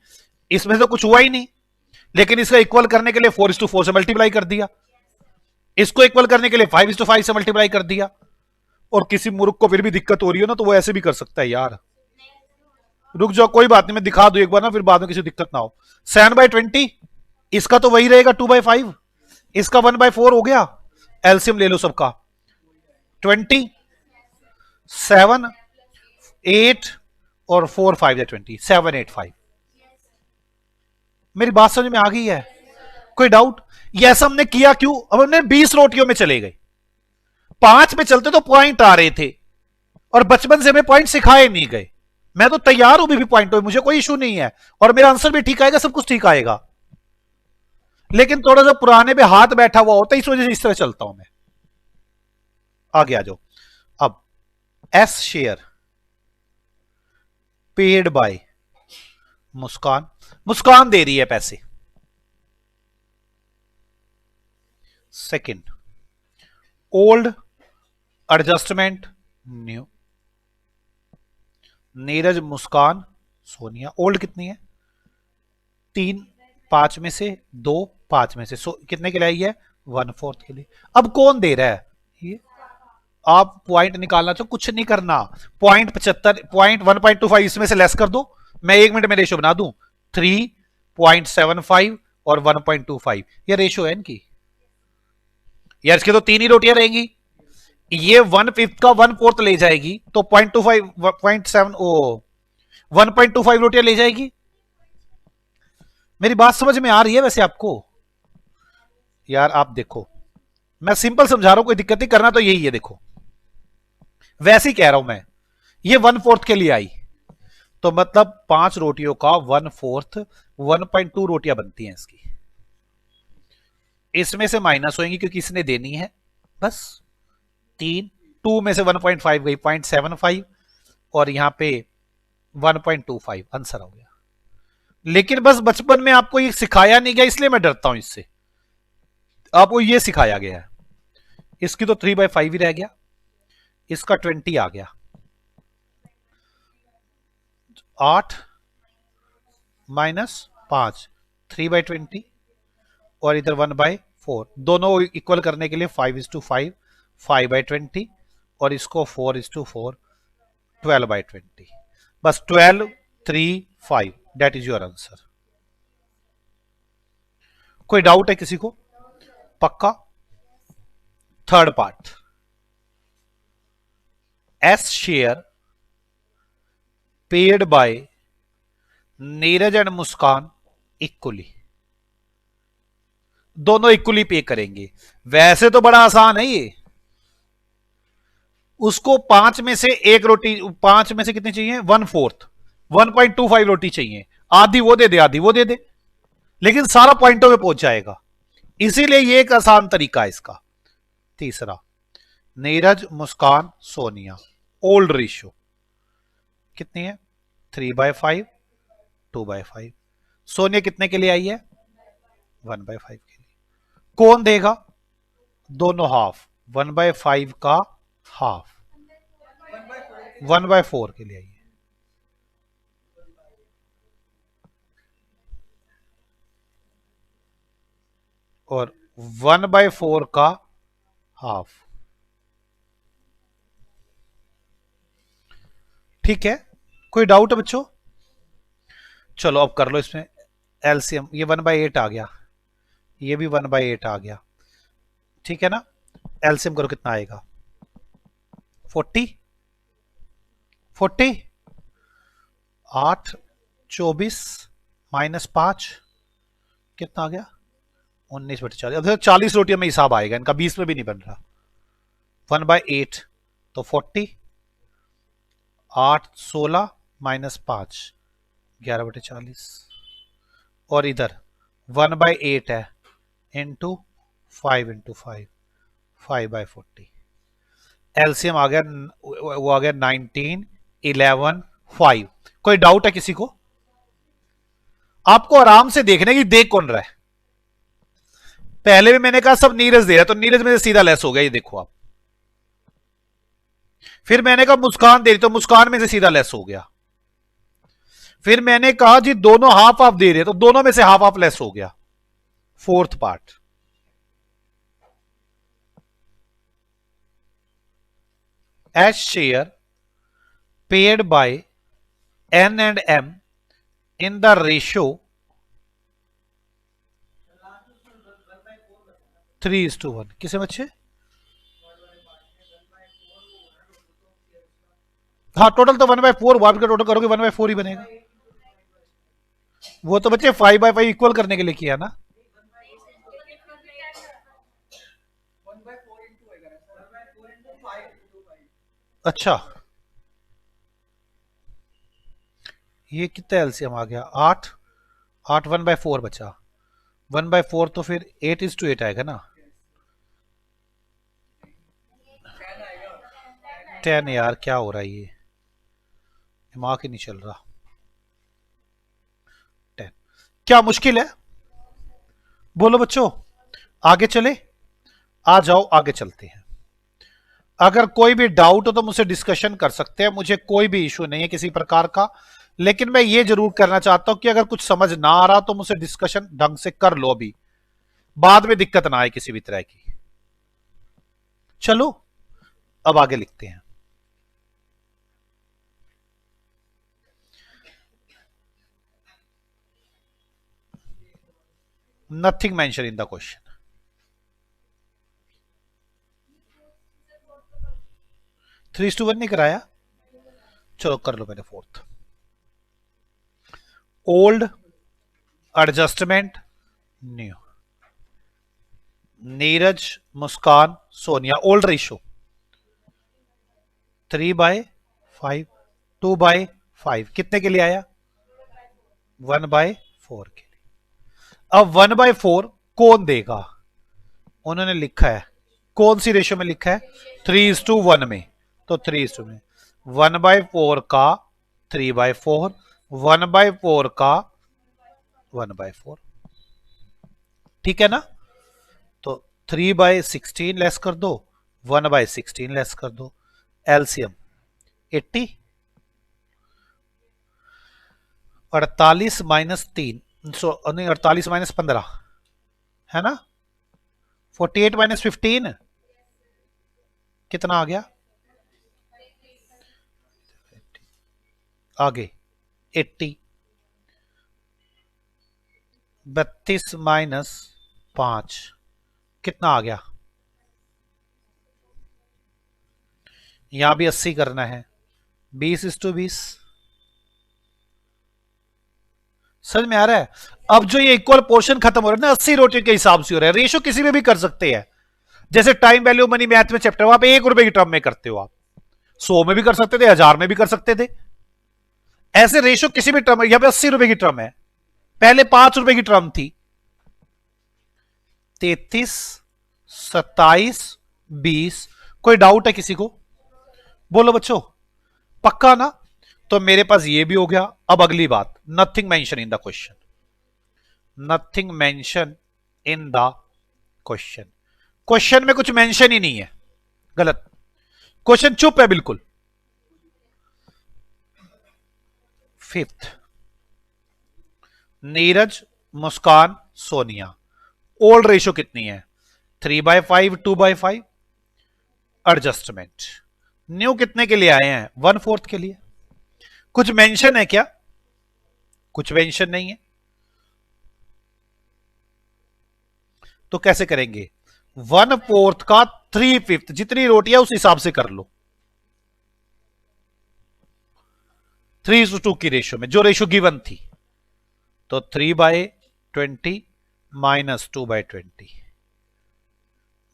इसमें तो कुछ हुआ ही नहीं, लेकिन इसका इक्वल करने के लिए 4:4 से मल्टीप्लाई कर दिया, इसको इक्वल करने के लिए 5:5 से मल्टीप्लाई कर दिया। और किसी मूर्ख को फिर भी दिक्कत हो रही हो ना, तो वो ऐसे भी कर सकता है यार। रुक जाओ, कोई बात नहीं, मैं दिखा दूं एक बार ना, फिर बाद में किसी दिक्कत ना हो। 7/20, इसका तो वही रहेगा 2/5, इसका 1/4 हो गया। एलसीएम ले लो सबका, 20, 7, 8 और 4, 5 20, 7, 8, 5। मेरी बात समझ में आ गई है? कोई डाउट? ये ऐसा हमने किया क्यों? अब हमने 20 रोटियों में चले गए, 5 में चलते तो पॉइंट आ रहे थे, और बचपन से हमें पॉइंट सिखाए नहीं गए। मैं तो तैयार हूं भी पॉइंट हो, मुझे कोई इशू नहीं है, और मेरा आंसर भी ठीक आएगा, सब कुछ ठीक आएगा। लेकिन थोड़ा सा पुराने पे हाथ बैठा हुआ होता है, इस वजह से इस तरह चलता हूं मैं। आगे आ जाओ। अब as share paid by Muskan, Muskan दे रही है पैसे। Second, old adjustment new, Neeraj, Muskan, Sonia. Old कितनी है 3, 5 में से 2, 5 में से कितने के लिए आई है? 1/4 के लिए। अब कौन दे रहा है? ये आप पॉइंट निकालना चाहो, कुछ नहीं करना, 0.75 1.25 इसमें से लेस कर दो। मैं 1 मिनट में रेशो बना दूं, 3.75 और 1.25 ये रेशो है इनकी। यार इसके तो 3 ही रोटियां रहेंगी, ये 1/5 का 1/4 ले जाएगी तो 0.25 0.7 1.25 रोटियां ले जाएगी। मेरी बात समझ में आ रही है वैसे आपको? यार आप देखो, मैं सिंपल समझा रहा हूं, कोई दिक्कत नहीं, करना तो यही है। देखो वैसे ही कह रहा हूं मैं, ये 1/4 के लिए आई तो मतलब 5 रोटियों का 1/4 1.2 रोटियां बनती हैं इसकी। इसमें से माइनस होंगी क्योंकि इसने देनी है, बस 3, 2 में से 1.5 गई 0.75 और यहां पे 1.25 आंसर हो गया। लेकिन बस बचपन में आपको ये सिखाया नहीं गया, इसलिए मैं डरता हूं इससे। आपको ये सिखाया गया है। इसकी तो 3/5 ही रह गया, इसका 20 आ गया, 8 माइनस 5 3/20 और इधर 1/4, दोनों इक्वल करने के लिए 5:5 5/20 और इसको 4:4 12/20, बस 12 3 5 दैट इज योर आंसर। कोई डाउट है किसी को? पक्का? Third part, as share paid bye Neeraj and Muskan equally, दोनों इक्वली पे करेंगे। वैसे तो बड़ा आसान है ये, उसको 5 में से एक रोटी, 5 में से कितनी चाहिए? 1/4 1.25 रोटी चाहिए, आधी वो दे दे आधी वो दे दे, लेकिन सारा पॉइंटों में पहुंच जाएगा, इसीलिए ये एक आसान तरीका है इसका। तीसरा, नीरज मुस्कान सोनिया ओल्ड रेशियो कितनी है? 3/5 2/5। सोनिया कितने के लिए आई है? 1/5 के लिए। कौन देगा? दोनों हाफ, 1/5 का हाफ 1/4 के लिए आई है। और 1/4 का हाफ, ठीक है? कोई डाउट है बच्चों? चलो अब कर लो इसमें एलसीएम। ये 1/8 आ गया, ये भी 1/8 आ गया, ठीक है ना? एलसीएम करो, कितना आएगा? 40 8 24 -5 कितना आ गया? 19/40। अब 40 रोटियों में हिसाब आएगा इनका, 20 में भी नहीं बन रहा। 1/8 तो 40, 8 16 -5 11/40 और इधर 1/8 है इंटू 5 इंटू 5 5/40। एलसीएम आ गया, वो आ गया 19 11 5। कोई डाउट है किसी को? आपको आराम से देखने की, देख कौन रहा है? पहले भी मैंने कहा सब नीरज दे रहा है तो नीरज में से सीधा लेस हो गया, ये देखो आप। फिर मैंने कहा मुस्कान दे रही तो मुस्कान में से सीधा लेस हो गया। फिर मैंने कहा जी दोनों हाफ हाफ दे रहे तो दोनों में से हाफ हाफ लेस हो गया। Fourth part, as share paid by N and M in the ratio 3:1। किसे बच्चे? हाँ टोटल तो 1/4 हुआ, आपका टोटल करोगे 1/4 ही बनेगा। वो तो बच्चे 5/5 इक्वल करने के लिए किया ना। अच्छा ये कितना एलसीएम आ गया? 8 8 1/4 बचा, 1/4 तो फिर 8:8 आएगा ना। 10 यार क्या हो रहा है, ये दिमाग ही नहीं चल रहा। 10 क्या मुश्किल है? बोलो बच्चों, आगे चले? आ जाओ आगे चलते हैं। अगर कोई भी डाउट हो तो मुझसे डिस्कशन कर सकते हैं, मुझे कोई भी इशू नहीं है किसी प्रकार का। लेकिन मैं ये जरूर करना चाहता हूं कि अगर कुछ समझ ना आ रहा तो मुझसे डिस्कशन ढंग से कर लो, अभी बाद में दिक्कत ना आए किसी भी तरह की। चलो अब आगे लिखते हैं। Nothing mention in the question. 3:1 नहीं कराया, चलो कर लो पहले fourth. Old, adjustment, new. Neeraj, Muskan, Sonia. Old ratio 3/5, 2/5 कितने के लिए आया? 1/4 के लिए। अब 1/4 कौन देगा? उन्होंने लिखा है, कौन सी रेशो में लिखा है? 3:1 में। तो 3:1 में 1/4 का 3/4, 1/4 का 1/4, ठीक है ना? तो 3/16 लेस कर दो, 1/16 लेस कर दो, एलसीएम 80। 48 - 3, नहीं 48 - 15 है ना? 48 - 15 कितना आ गया? आगे 80। 32 - 5 कितना आ गया? यहां भी 80 करना है। 20:20 समझ में आ रहा है? अब जो ये इक्वल पोर्शन खत्म हो रहा है ना, 80 रोटी के हिसाब से हो रहा है। रेशो किसी में भी कर सकते हैं, जैसे टाइम वैल्यू मनी मैथ में चैप्टर आप 1 रुपए की टर्म में करते हो, आप 100 में भी कर सकते थे, 1000 में भी कर सकते थे। ऐसे रेशो किसी भी टर्म, यहां पे 80 रुपए की टर्म है, पहले 5 रुपए की टर्म थी। 33, 27, 20। कोई डाउट है किसी को? बोलो बच्चों, पक्का ना? तो मेरे पास ये भी हो गया। अब अगली बात, nothing mention in the question. Nothing mention in the question. Question में कुछ मेंशन ही नहीं है, गलत। क्वेश्चन चुप है बिल्कुल। Fifth, Neeraj, Muskan, Sonia. Old ratio कितनी है? 3/5, 2/5। एडजस्टमेंट न्यू कितने के लिए आए हैं? 1/4 के लिए। कुछ मेंशन है क्या? कुछ मेंशन नहीं है, तो कैसे करेंगे? 1/4 का 3/5, जितनी रोटियां उस हिसाब से कर लो। 3:2 की रेशो में जो रेशो गिवन थी, तो 3/20 - 2/20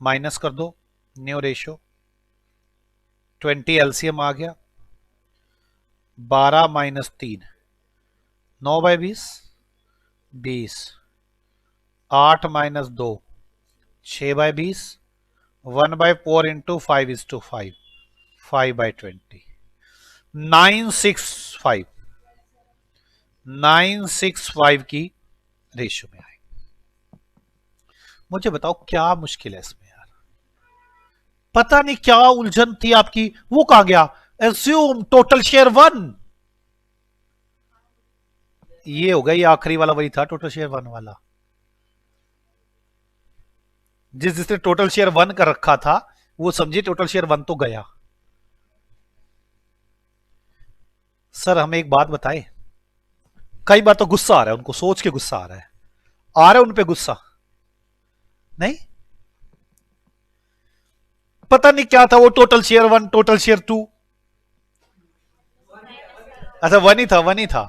माइनस कर दो, न्यू रेशो 20 एलसीएम आ गया। 12 - 3 9/20, 20। 8 - 2 6/20, 1/4 इंटू 5:5, 5/20। 965, 965 की रेशियो में आए। मुझे बताओ क्या मुश्किल है इसमें यार? पता नहीं क्या उलझन थी आपकी, वो कहां गया? Assume total share 1। ये हो गया, ये आखिरी वाला वही था, टोटल शेयर 1 वाला। जिसने टोटल शेयर 1 कर रखा था वो समझिए टोटल शेयर 1 तो गया। सर हमें एक बात बताए, कई बार तो गुस्सा आ रहा है उनको, सोच के गुस्सा आ रहा है, आ रहा है उन पे गुस्सा? नहीं, पता नहीं क्या था वो टोटल शेयर 1, टोटल शेयर 2। अच्छा 1 ही था, 1 ही था।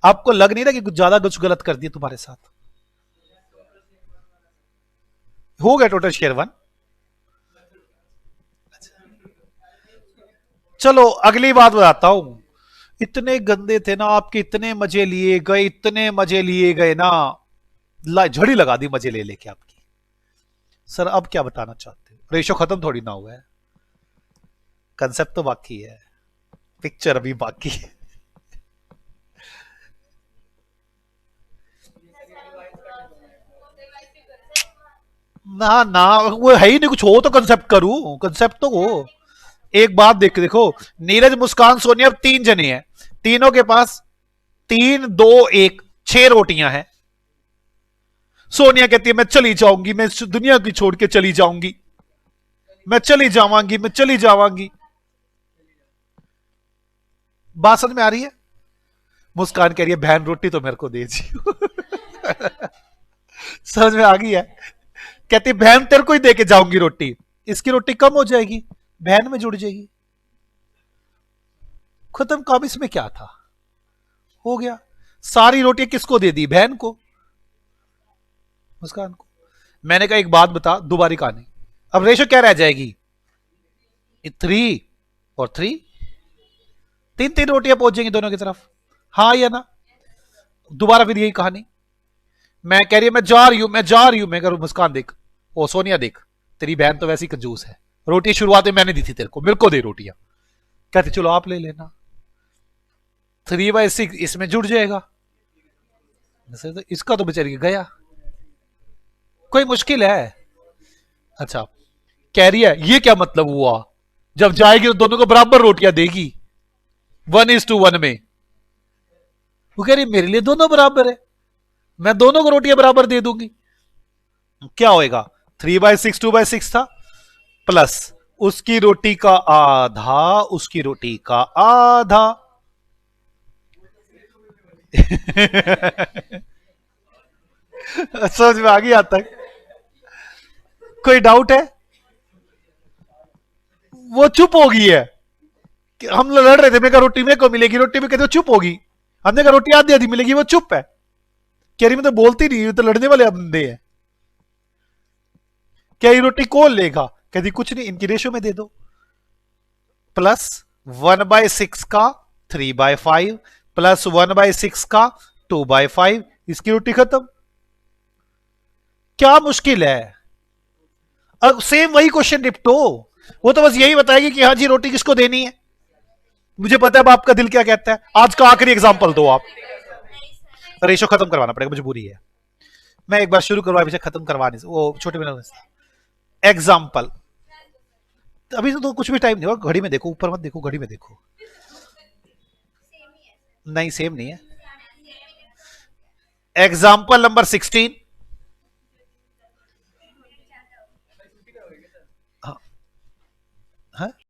आपको लग नहीं रहा कि कुछ ज्यादा कुछ गलत कर दिया तुम्हारे साथ? हो गया टोटल शेयर 1। चलो अगली बात बताता हूं। इतने गंदे थे ना आपके, इतने मजे लिए गए, इतने मजे लिए गए ना, झड़ी लगा दी मजे ले लेके आपकी। सर अब क्या बताना चाहते हो? रेशो खत्म थोड़ी ना हुआ है, कंसेप्ट तो बाकी है, पिक्चर अभी बाकी है। ना ना वो है ही नहीं कुछ, हो तो कंसेप्ट करूं, कंसेप्ट तो हो। एक बात देखो, नीरज, मुस्कान, सोनिया, अब 3 जने हैं, तीनों के पास 3 2 1 6 रोटियां हैं। सोनिया कहती है मैं चली जाऊंगी, मैं इस दुनिया की छोड़ के चली जाऊंगी, मैं चली जावांगी, मैं चली जावांगी। बात समझ में आ रही है? मुस्कान कह रही है बहन रोटी तो मेरे को दे जी। समझ में आ गई है? कहती बहन तेरे को ही दे के जाऊंगी रोटी, इसकी रोटी कम हो जाएगी, बहन में जुड़ जाएगी। खत्म काम। इसमें क्या था, हो गया। सारी रोटियां किसको दे दी? बहन को, मुस्कान को। मैंने कहा एक बात बता, दोबारा कहानी, अब रेशो क्या रह जाएगी? 3 और 3, 3 रोटियां पहुंच जाएंगी दोनों की तरफ, हाँ या ना? दोबारा फिर यही कहानी। मैं कह रही है मैं जा रही हूं, मैं जा रही हूं। मैं कह रहा हूं मुस्कान देख, ओ सोनिया देख, तेरी बहन तो वैसी कंजूस है, रोटी शुरुआत में मैंने दी थी तेरे को, मेरे को दे रोटियां। कहती चलो आप ले लेना, 3/6 इसमें जुड़ जाएगा। तो इसका तो बेचारी गया, कोई मुश्किल है? अच्छा, कह रही है ये क्या मतलब हुआ, जब जाएगी तो दोनों को बराबर रोटियां देगी 1:1 में। वो कह रही मेरे लिए दोनों बराबर है, मैं दोनों को रोटियां बराबर दे दूंगी। क्या होएगा? 3/6 2/6 था, प्लस उसकी रोटी का आधा, उसकी रोटी का आधा। समझ में आ गई आज तक? कोई डाउट है? वो चुप हो गई है। हम लड़ रहे थे, मैं कहा रोटी मेरे को मिलेगी, रोटी में कहते चुप होगी। हमने कहा रोटी आधी आधी मिलेगी, वो चुप है। कह रही मैं तो बोलती नहीं, तो लड़ने वाले बंदे हैं। क्या ये रोटी कौन लेगा? कहती कुछ नहीं, इनकी रेशो में दे दो, प्लस 1/6 का 3/5 प्लस 1/6 का 2/5, इसकी रोटी खत्म। क्या मुश्किल है? अब सेम वही क्वेश्चन निपटो, वो तो बस यही बताएगी कि हाँ जी रोटी किसको देनी है। मुझे पता है आपका दिल क्या कहता है। आज का आखिरी एग्जांपल दो आप। रेशो खत्म करवाना पड़ेगा, मजबूरी है। मैं एक बार शुरू करवा पीछे खत्म करवाने से, वो छोटे में एग्जाम्पल। अभी तो कुछ भी टाइम नहीं हुआ, घड़ी में देखो, ऊपर मत देखो, घड़ी में देखो। नहीं सेम नहीं है। Example number 16। हाँ, हाँ?